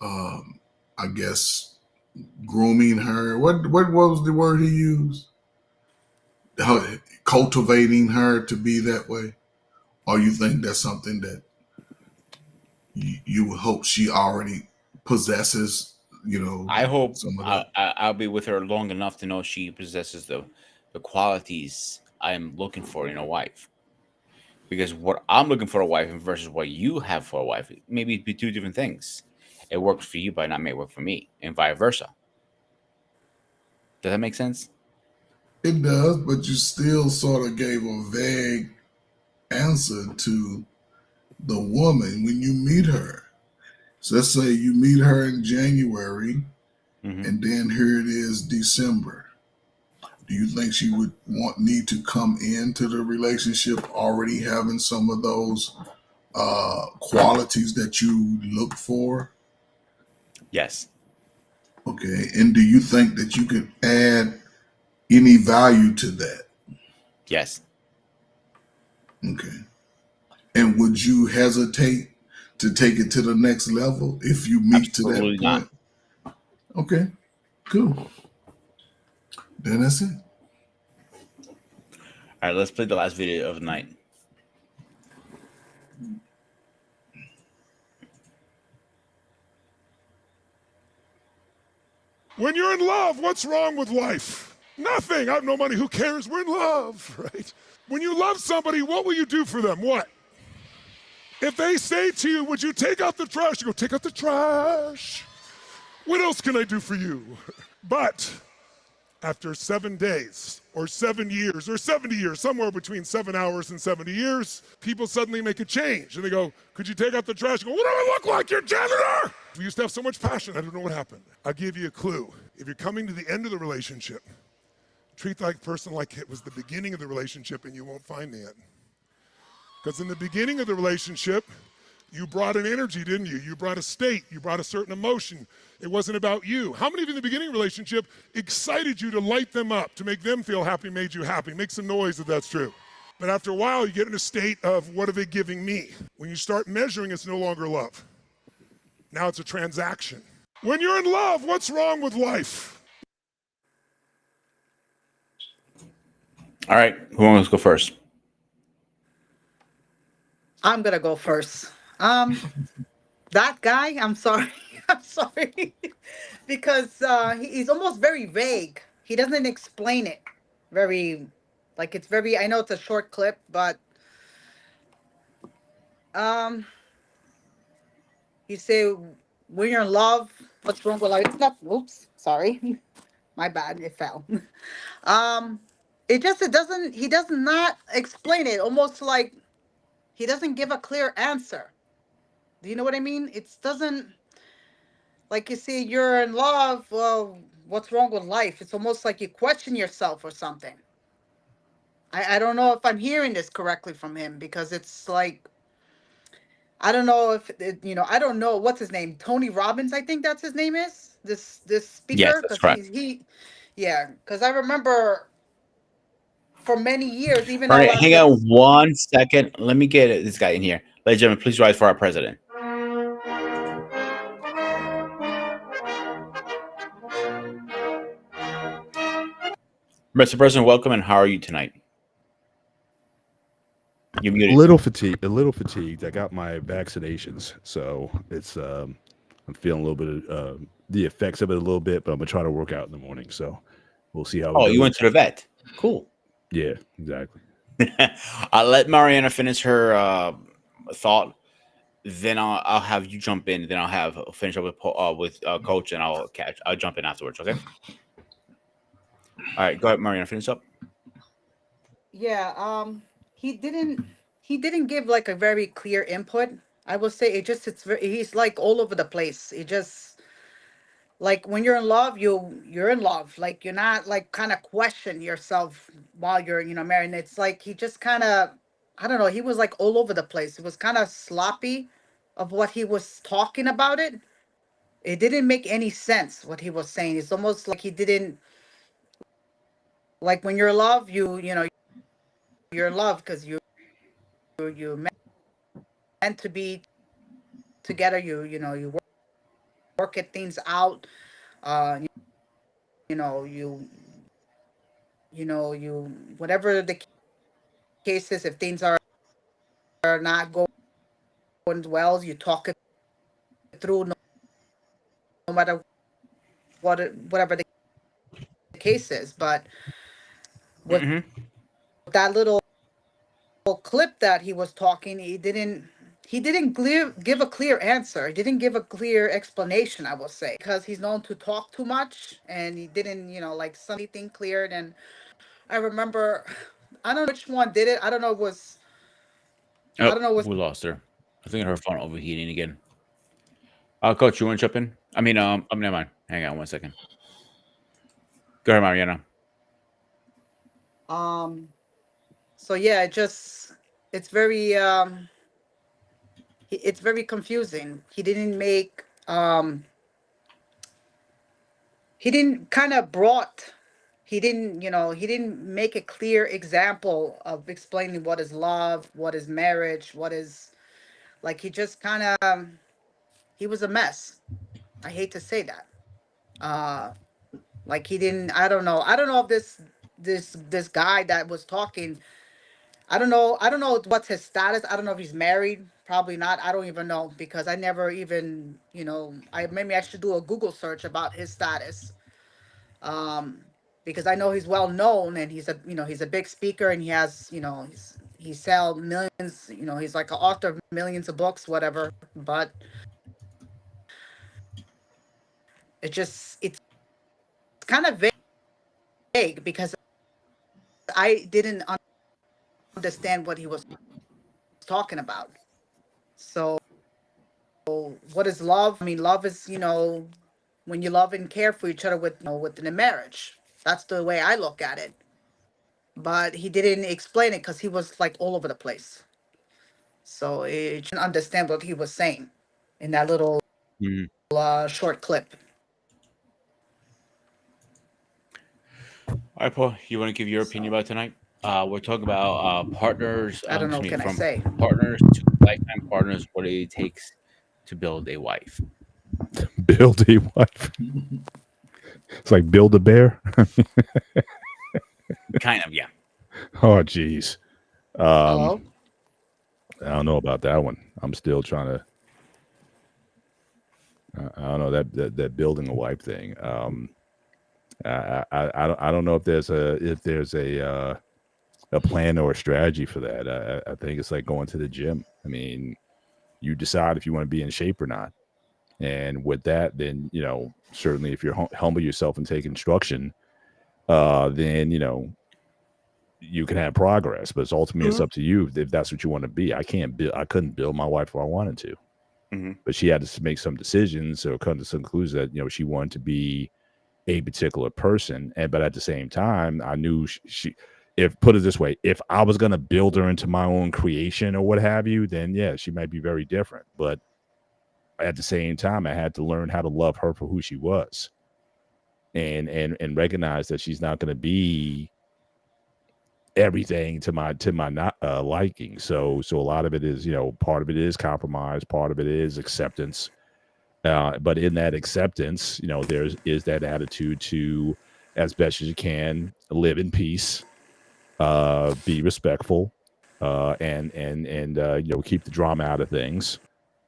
I guess, grooming her? What was the word he used? Cultivating her to be that way? Or you think that's something that you would hope she already possesses? You know, I hope some of that. I'll be with her long enough to know she possesses the qualities I'm looking for in a wife. Because what I'm looking for a wife versus what you have for a wife, maybe it'd be two different things. It works for you, but not may work for me, and vice versa. Does that make sense? It does, but you still sort of gave a vague answer to the woman when you meet her. So let's say you meet her in January, and then here it is December. Do you think she would need to come into the relationship already having some of those qualities that you look for? Yes. Okay. And do you think that you could add any value to that? Yes. Okay. And would you hesitate to take it to the next level if you meet Absolutely to that point? Not. Okay. Cool. Then that's it. All right, let's play the last video of the night. When you're in love, what's wrong with life? Nothing. I have no money. Who cares? We're in love, right? When you love somebody, what will you do for them? What? If they say to you, would you take out the trash? You go, take out the trash. What else can I do for you? But after 7 days or 7 years or 70 years, somewhere between 7 hours and 70 years, people suddenly make a change. And they go, could you take out the trash? You go, what do I look like, your janitor? We used to have so much passion. I don't know what happened. I'll give you a clue. If you're coming to the end of the relationship, treat that person like it was the beginning of the relationship and you won't find the end. Because in the beginning of the relationship, you brought an energy, didn't you? You brought a state. You brought a certain emotion. It wasn't about you. How many of you in the beginning of the relationship excited you to light them up, to make them feel happy, made you happy? Make some noise if that's true. But after a while, you get in a state of, what are they giving me? When you start measuring, it's no longer love. Now it's a transaction. When you're in love, what's wrong with life? All right, who wants to go first? I'm gonna go first. That guy, I'm sorry. I'm sorry. Because he's almost very vague. He doesn't explain it very, like it's very, I know it's a short clip, but um, he say, when you're in love, what's wrong with life? It's not, oops, sorry. My bad, it fell. Um, it doesn't, he does not explain it, almost like he doesn't give a clear answer. Do you know what I mean? It doesn't, like you see, you're in love. Well, what's wrong with life? It's almost like you question yourself or something. I don't know if I'm hearing this correctly from him, because it's like, I don't know if it, I don't know what's his name. Tony Robbins, I think that's his name is. This Yes, speaker, that's because correct. yeah, because I remember for many years, even All though right, I was hang on 1 second. Let me get this guy in here. Ladies and gentlemen, please rise for our president. Mr. President, welcome, and how are you tonight? You're A muted. little fatigued. A little fatigued. I got my vaccinations, so it's I'm feeling a little bit of the effects of it a little bit, but I'm gonna try to work out in the morning. So we'll see how. Oh, it you goes. went to the vet. Cool. Yeah, exactly. I'll let Mariana finish her thought. Then I'll have you jump in. Then I'll have finish up with Coach, and I'll jump in afterwards. Okay. All right, go ahead, Mariana. Finish up. yeah, he didn't give like a very clear input. I will say he's like all over the place. It just, like when you're in love, you're in love. Like you're not like kind of question yourself while you're married. And it's like he just kind of, I don't know. He was like all over the place. It was kind of sloppy of what he was talking about. It didn't make any sense what he was saying. It's almost like he didn't, like when you're in love, you're in love because you meant to be together. You work at things out. You know you you whatever the case is, if things are not going well, you talk it through, no matter whatever the case is. But with that little clip that he was talking, he didn't give a clear answer. He didn't give a clear explanation, I will say, because he's known to talk too much, and he didn't like something cleared. And I remember, I don't know which one did it. I don't know, I don't know, was We lost her. I think her phone overheating again. Coach, you want to jump in? I mean, never mind. Hang on 1 second. Go ahead, Mariana. so yeah, it's very it's very confusing. He didn't kind of brought he didn't make a clear example of explaining what is love, what is marriage, what is, like, he just kind of, he was a mess. I hate to say that. Like he didn't, I don't know if this guy that was talking, I don't know what's his status. I don't know if he's married. Probably not. I don't even know, because I never even, maybe I should do a Google search about his status. Um, because I know he's well known, and he's a big speaker, and he has, he sell millions, he's like an author of millions of books, whatever. But it's kind of vague, because I didn't understand what he was talking about. So what is love? I mean, love is, when you love and care for each other within a marriage. That's the way I look at it. But he didn't explain it, because he was like all over the place. So I didn't understand what he was saying in that little short clip. All right, Paul, you want to give your opinion about tonight? We're talking about partners. I don't know, Excuse me, can I from say? partners to lifetime partners. What it takes to build a wife. Build a wife. It's like build a bear. Kind of, yeah. Oh, geez. Hello? I don't know about that one. I'm still trying to. I don't know that building a wife thing. I don't know if there's a plan or a strategy for that. I think it's like going to the gym. I mean, you decide if you want to be in shape or not, and with that, then certainly if you're humble yourself and take instruction, then you can have progress. But it's ultimately it's up to you if that's what you want to be. I couldn't build my wife if I wanted to. But she had to make some decisions or come to some conclusion that she wanted to be a particular person, but at the same time, I knew if put it this way, if I was going to build her into my own creation or what have you, then yeah, she might be very different. But at the same time, I had to learn how to love her for who she was, and recognize that she's not going to be everything to my not liking. So a lot of it is, part of it is compromise, part of it is acceptance. But in that acceptance, there is that attitude to, as best as you can, live in peace, be respectful, and keep the drama out of things.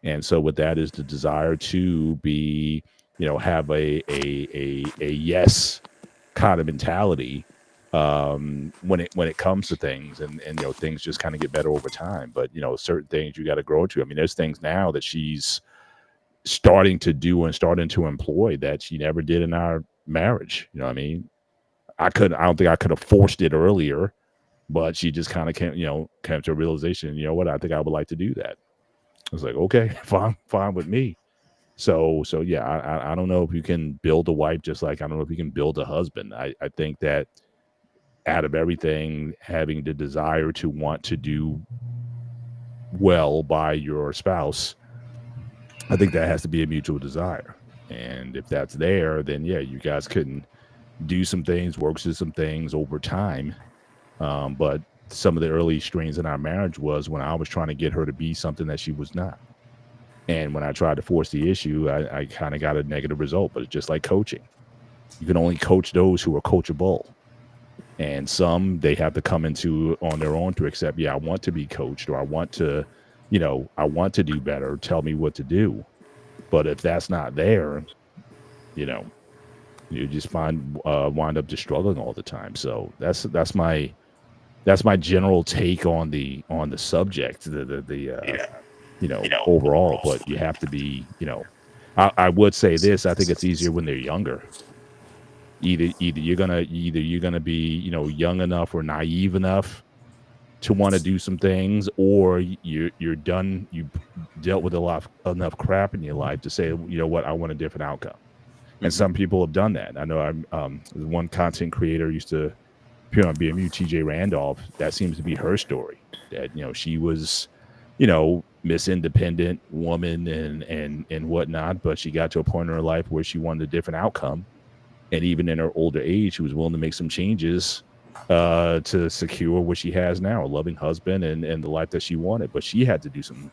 And so with that is the desire to be, have a yes kind of mentality when it comes to things, and things just kind of get better over time. But certain things you got to grow into. I mean, there's things now that she's starting to do and starting to employ that she never did in our marriage. You know what I mean? I don't think I could have forced it earlier, but she just kind of came to a realization, what, I think I would like to do that. I was like, okay, fine with me. So yeah, I don't know if you can build a wife just like I don't know if you can build a husband. I think that out of everything, having the desire to want to do well by your spouse, I think that has to be a mutual desire. And if that's there, then yeah, you guys couldn't do some things, work through some things over time. But some of the early strains in our marriage was when I was trying to get her to be something that she was not. And when I tried to force the issue, I kind of got a negative result. But it's just like coaching. You can only coach those who are coachable. And some, they have to come into on their own to accept, yeah, I want to be coached, or I want to, I want to do better. Tell me what to do. But if that's not there, you just wind up just struggling all the time. So that's my general take on the subject, overall. But you have to be, I would say this. I think it's easier when they're younger. Either you're gonna be young enough or naive enough to want to do some things, or you're done. You dealt with enough crap in your life to say, what, I want a different outcome. And some people have done that. I know one content creator used to appear on BMU, TJ Randolph. That seems to be her story. That she was, Miss Independent woman and whatnot, but she got to a point in her life where she wanted a different outcome. And even in her older age, she was willing to make some changes to secure what she has now, a loving husband and the life that she wanted. But she had to do some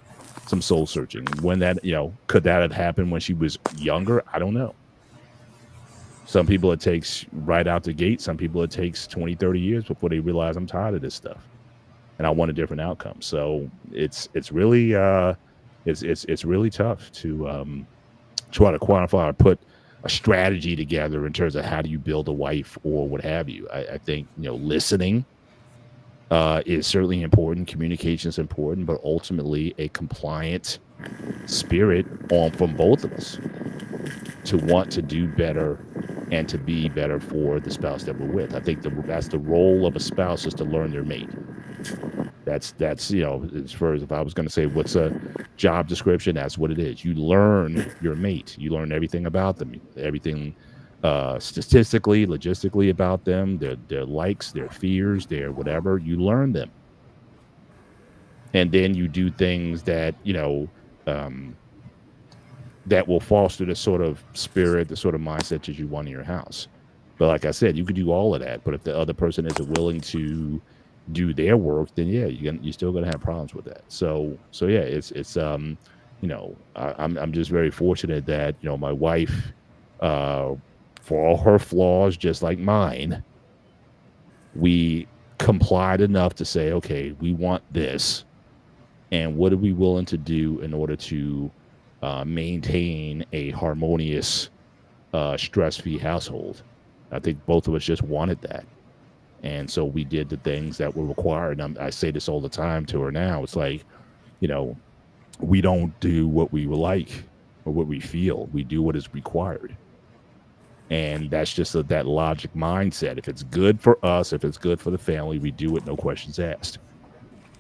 soul searching. When that, could that have happened when she was younger? I don't know. Some people it takes right out the gate. Some people it takes 20, 30 years before they realize I'm tired of this stuff and I want a different outcome. So it's really it's really tough to try to quantify or put a strategy together in terms of how do you build a wife or what have you. I think listening is certainly important. Communication is important, but ultimately a compliant spirit from both of us to want to do better and to be better for the spouse that we're with. I think that's the role of a spouse, is to learn their mate. That's as far as if I was going to say what's a job description, that's what it is. You learn your mate. You learn everything about them, everything statistically, logistically about them, their likes, their fears, their whatever. You learn them, and then you do things that that will foster the sort of spirit, the sort of mindset that you want in your house. But like I said, you could do all of that, but if the other person isn't willing to do their work, then yeah, you're still gonna have problems with that. So yeah, it's I'm just very fortunate that my wife, for all her flaws, just like mine, we complied enough to say, okay, we want this, and what are we willing to do in order to maintain a harmonious, stress-free household. I think both of us just wanted that. And so we did the things that were required. I say this all the time to her now. It's like, we don't do what we like or what we feel. We do what is required. And that's just that logic mindset. If it's good for us, if it's good for the family, we do it, no questions asked.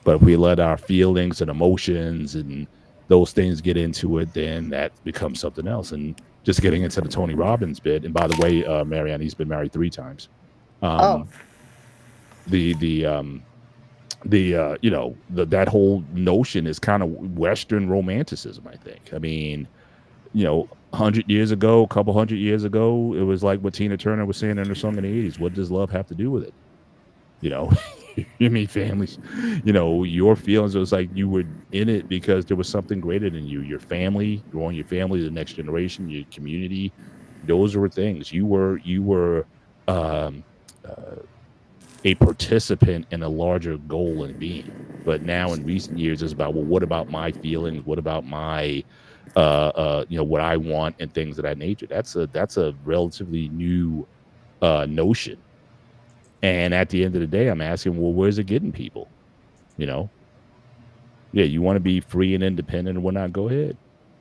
But if we let our feelings and emotions and those things get into it, then that becomes something else. And just getting into the Tony Robbins bit. And by the way, Marianne, he's been married 3 times. That whole notion is kind of Western romanticism, I think. I mean, 100 years ago, a couple 100 years ago, it was like what Tina Turner was saying in her song in the 80s. What does love have to do with it? You mean families, your feelings, it was like you were in it because there was something greater than you. Your family, growing your family, the next generation, your community, those were things. You were a participant in a larger goal and being. But now in recent years, it's about, well, what about my feelings? What about my, what I want and things of that nature? That's a relatively new notion. And at the end of the day, I'm asking, well, where's it getting people? Yeah, you want to be free and independent and whatnot, go ahead.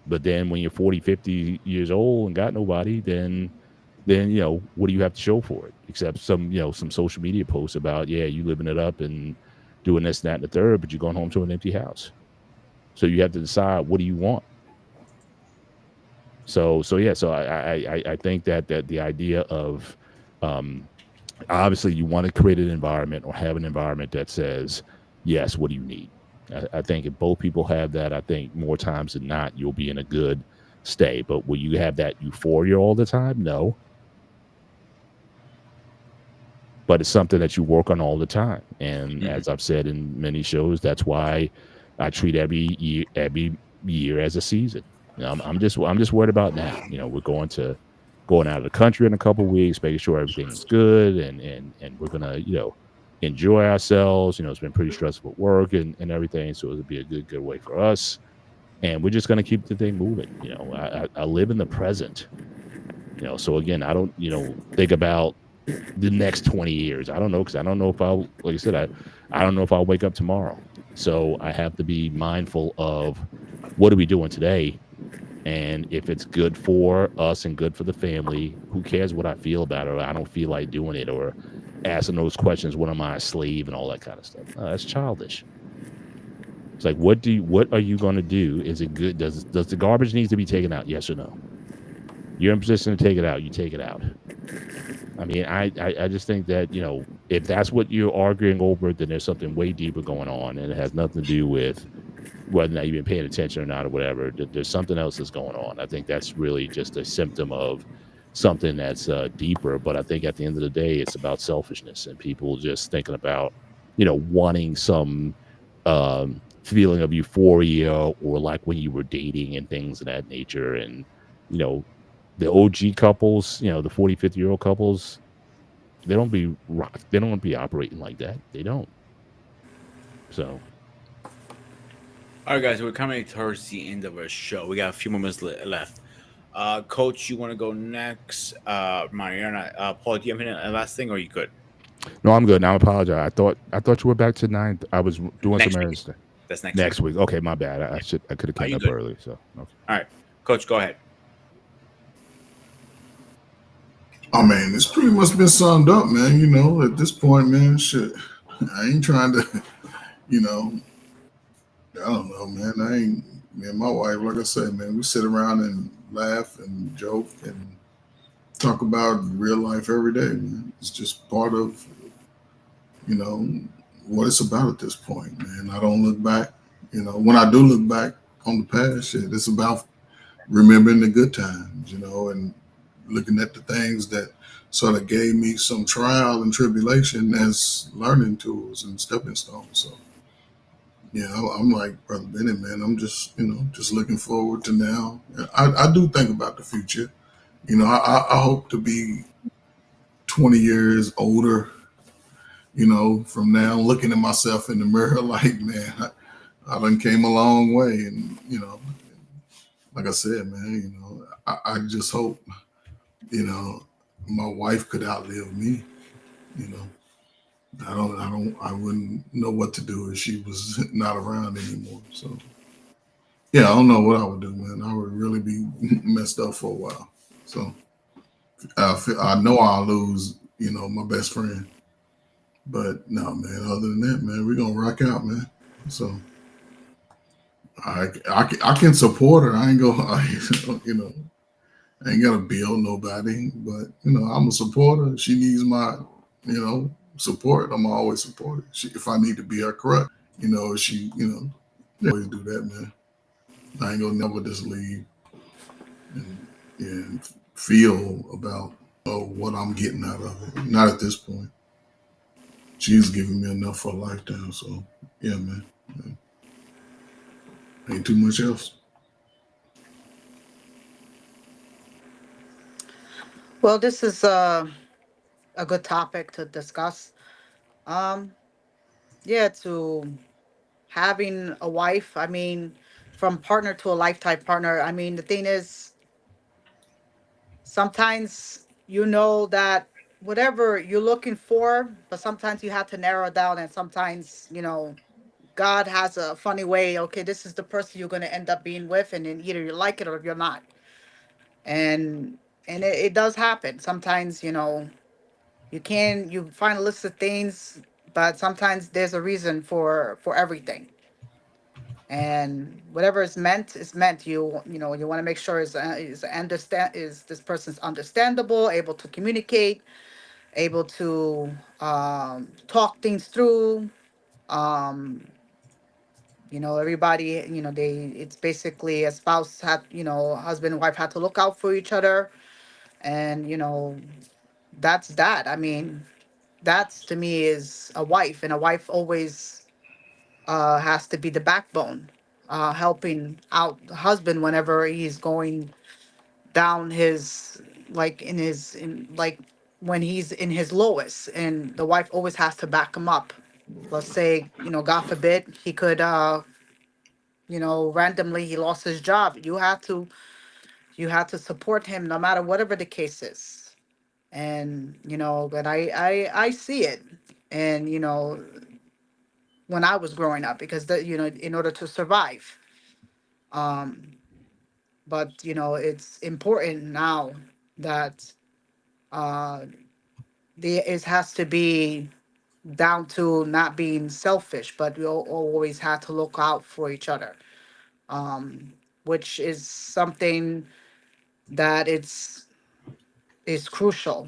But then when you're 40, 50 years old and got nobody, then what do you have to show for it? Except some social media posts about, yeah, you living it up and doing this, that, and the third, but you're going home to an empty house. So you have to decide, what do you want? So I think that the idea of, obviously you want to create an environment or have an environment that says, yes, what do you need? I think if both people have that, I think more times than not, you'll be in a good stay. But will you have that euphoria all the time? No. But it's something that you work on all the time. And as I've said in many shows, that's why I treat every year as a season. I'm just worried about now. We're going out of the country in a couple of weeks, making sure everything's good, and we're gonna enjoy ourselves. It's been pretty stressful at work and everything, so it'll be a good way for us. And we're just gonna keep the thing moving. I live in the present. So again, I don't think about the next 20 years. I don't know, because I don't know if I'll, like I said, I don't know if I'll wake up tomorrow. So I have to be mindful of what are we doing today. And if it's good for us and good for the family, who cares what I feel about it? Or I don't feel like doing it, or asking those questions, when am I a slave and all that kind of stuff. That's childish. It's like, what are you going to do? Is it good? Does the garbage need to be taken out? Yes or no? You're in position to take it out. You take it out. I mean, I just think that, if that's what you're arguing over, then there's something way deeper going on, and it has nothing to do with whether or not you've been paying attention or not, or whatever. There's something else that's going on. I think that's really just a symptom of something that's deeper. But I think at the end of the day, it's about selfishness and people just thinking about, wanting some feeling of euphoria, or like when you were dating and things of that nature. And, the OG couples, the 40, 50-year-old couples, they don't be operating like that. They don't. So. All right, guys, we're coming towards the end of our show. We got a few more minutes left. Coach, you want to go next? Mariana, Paul, do you have any last thing, or are you good? No, I'm good. Now I apologize. I thought you were back to 9. I was doing Next some week. errands. That's Next week. Okay, my bad. I could have came up early. So. Okay. All right, Coach, go ahead. I mean, it's pretty much been summed up, man. At this point, man, shit, I ain't trying to, I don't know, man. Me and my wife, like I said, man, we sit around and laugh and joke and talk about real life every day, man. It's just part of, what it's about at this point, man. I don't look back. When I do look back on the past, shit, it's about remembering the good times, and looking at the things that sort of gave me some trial and tribulation as learning tools and stepping stones. So, Yeah, I'm like Brother Bennett, man. I'm just, just looking forward to now. I do think about the future. I hope to be 20 years older, from now, looking at myself in the mirror like, man, I done came a long way. And, like I said, man, I just hope, my wife could outlive me, you know. I wouldn't know what to do if she was not around anymore. So yeah, I don't know what I would do, man. I would really be messed up for a while. So I know I'll lose, my best friend. But no, man. Other than that, man, we're gonna rock out, man. So I can support her. I ain't gonna, I ain't gonna build nobody. But I'm a supporter. She needs my, support. I'm always support her. If I need to be her crutch, she, always do that, man. I ain't gonna never just leave and feel about what I'm getting out of it. Not at this point. She's giving me enough for a lifetime. So yeah, man. Ain't too much else. Well, this is a good topic to discuss. Um, yeah, to having a wife, I mean, from partner to a lifetime partner, I mean, the thing is, sometimes you know that whatever you're looking for, but sometimes you have to narrow it down, and sometimes, God has a funny way. Okay, this is the person you're going to end up being with, and then either you like it or you're not. And it does happen sometimes. You find a list of things, but sometimes there's a reason for everything. And whatever is meant. You want to make sure is this person's understandable, able to communicate, able to talk things through. Um, Everybody, it's basically a spouse had, husband and wife had to look out for each other. And, that's that. I mean, that's to me is a wife, and a wife always has to be the backbone, helping out the husband whenever he's going down his, like like when he's in his lowest, and the wife always has to back him up. Let's say, God forbid, he could randomly he lost his job. You have to support him no matter whatever the case is. And but I see it. And when I was growing up, because in order to survive. um but it's important now that uh it has to be down to not being selfish, but we always have to look out for each other, which is something that is crucial,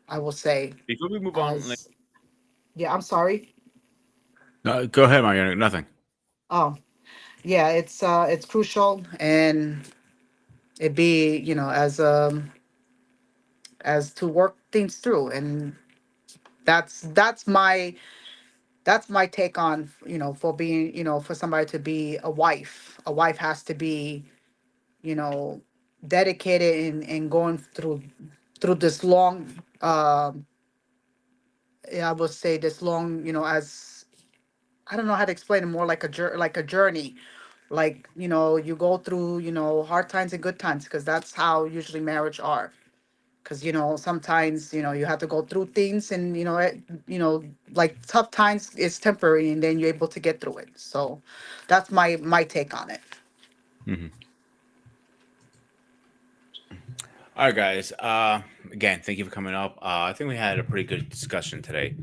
I will say. Before we move on, As Yeah, I'm sorry. go ahead, Mario. Nothing. Oh, yeah, it's crucial, and it be, as to work things through. And that's my take on, for being, for somebody to be a wife. A wife has to be, you know dedicated and going through this long, I would say this long, as I don't know how to explain it, more like a journey. Like, you go through, hard times and good times, because that's how usually marriage are. Because sometimes, you have to go through things, and like tough times is temporary, and then you're able to get through it. So that's my take on it. Mm-hmm. All right, guys. Again, thank you for coming up. I think we had a pretty good discussion today.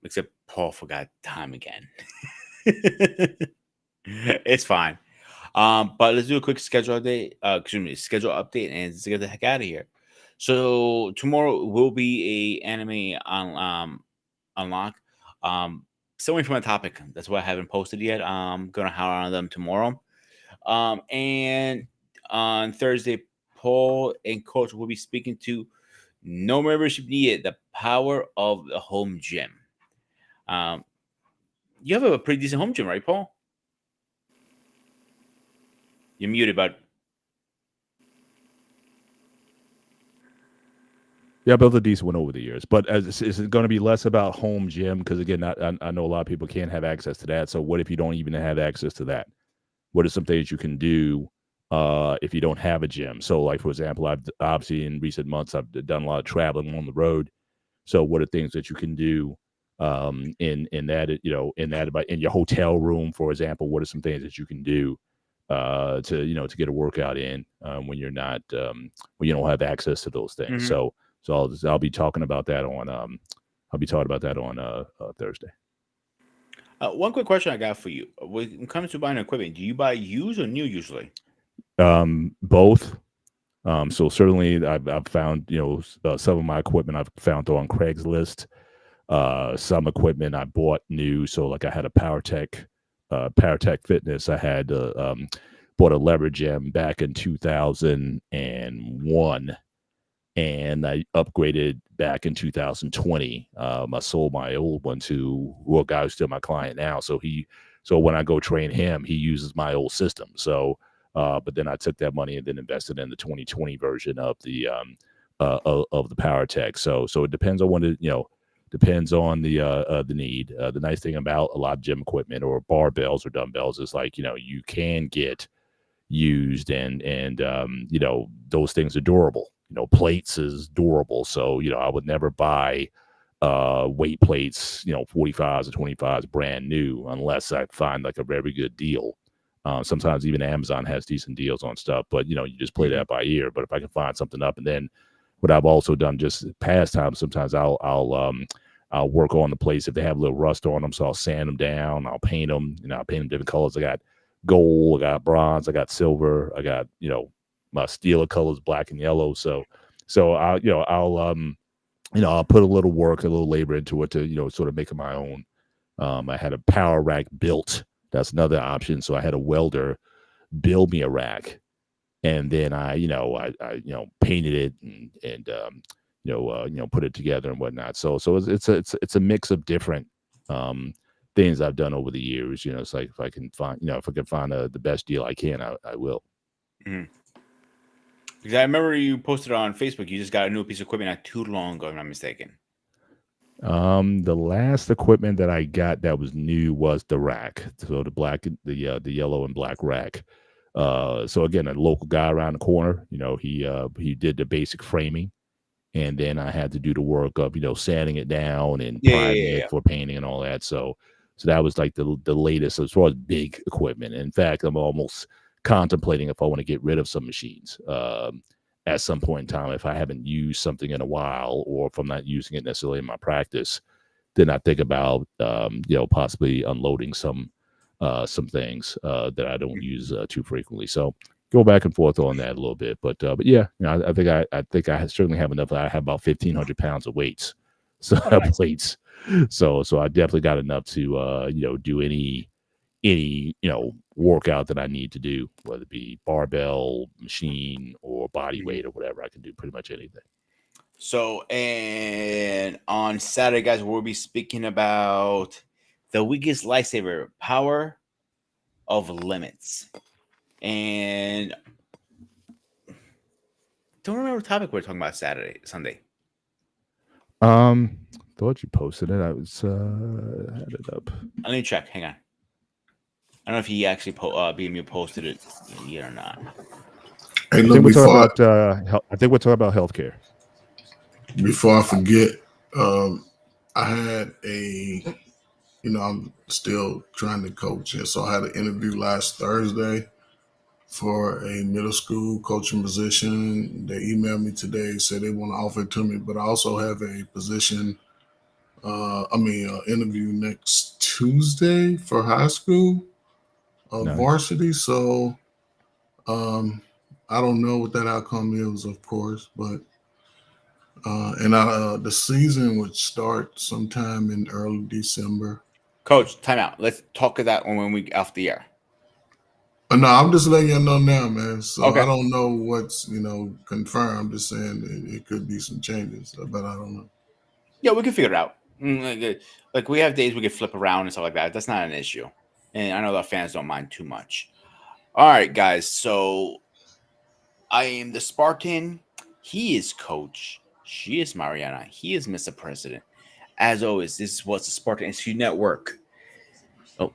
Except Paul forgot time again. It's fine. But let's do a quick schedule update. Schedule update, and let's get the heck out of here. So tomorrow will be a anime on unlock. Still waiting for my topic. That's why I haven't posted yet. I'm gonna holler on them tomorrow. And on Thursday, Paul and Coach will be speaking to No Membership Needed, the power of the home gym. Um, You have a pretty decent home gym, right, Paul? You're muted, bud. Yeah, I built a decent one over the years, but is it going to be less about home gym? Because again, I know a lot of people can't have access to that. So what if you don't even have access to that? What are some things you can do if you don't have a gym? So, like for example, I've obviously in recent months I've done a lot of traveling on the road. So, what are things that you can do in that in your hotel room, for example? What are some things that you can do to get a workout in when you're not when you don't have access to those things? Mhm. So I'll be talking about that on Thursday. One quick question I got for you: when it comes to buying equipment, do you buy used or new usually? Both. So certainly I've found some of my equipment I've found on Craigslist. Some equipment I bought new. So like I had a PowerTech Fitness. I had bought a lever gym back in 2001, and I upgraded back in 2020. I sold my old one to a guy who's still my client now. So when I go train him, he uses my old system. So, but then I took that money and then invested in the 2020 version of the PowerTech. So it depends on depends on the need. The nice thing about a lot of gym equipment or barbells or dumbbells is like you can get used and those things are durable. Plates is durable. So I would never buy weight plates 45s or 25s brand new unless I find like a very good deal. Sometimes even Amazon has decent deals on stuff, but you just play that by ear. But if I can find something up, and then what I've also done just past time, sometimes I'll work on the plates if they have a little rust on them, so I'll sand them down, I'll paint them, I'll paint them different colors. I got gold, I got bronze, I got silver, I got my steel colors, black and yellow. So I'll put a little work, a little labor into it to sort of make it my own. I had a power rack built. That's another option. So I had a welder build me a rack, and then I painted it and put it together and whatnot. So it's a mix of different things I've done over the years. It's like if I can find the best deal I can, I will. Mm-hmm. Because I remember you posted on Facebook, you just got a new piece of equipment not too long ago, if I'm not mistaken. The last equipment that I got that was new was the rack. So the yellow and black rack. So again, a local guy around the corner, he did the basic framing, and then I had to do the work of, sanding it down and priming it for painting and all that. So that was like the latest as far as big equipment. In fact, I'm almost contemplating if I want to get rid of some machines at some point in time. If I haven't used something in a while, or if I'm not using it necessarily in my practice, then I think about possibly unloading some things that I don't use too frequently. So go back and forth on that a little bit, but yeah, I think I certainly have enough. I have about 1,500 pounds of weights, so plates. So I definitely got enough to do any workout that I need to do, whether it be barbell, machine, or body weight or whatever. I can do pretty much anything. So, and on Saturday, guys, we'll be speaking about the weakest lifesaver, power of limits. And don't remember what topic we're talking about Sunday. Thought you posted it. I had it up. Let me check. Hang on. I don't know if he actually BMU posted it yet or not. Hey, I think we're talking about healthcare. Before I forget, I had I'm still trying to coach, and so I had an interview last Thursday for a middle school coaching position. They emailed me today, said they want to offer it to me, but I also have a position, interview next Tuesday for high school varsity. So I don't know what that outcome is, of course, but the season would start sometime in early December. Coach, time out. Let's talk of that when we off the air. No, I'm just letting you know now, man. So Okay. I don't know what's confirmed. I'm just saying it could be some changes, but I don't know. Yeah, we can figure it out. Like we have days we can flip around and stuff like that. That's not an issue, and I know the fans don't mind too much. All right, guys. So I am the Spartan. He is Coach. She is Mariana. He is Mr. President. As always, this was the Spartan Institute Network. Oh,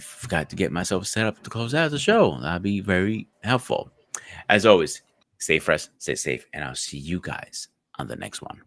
forgot to get myself set up to close out the show. That'd be very helpful. As always, stay fresh, stay safe, and I'll see you guys on the next one.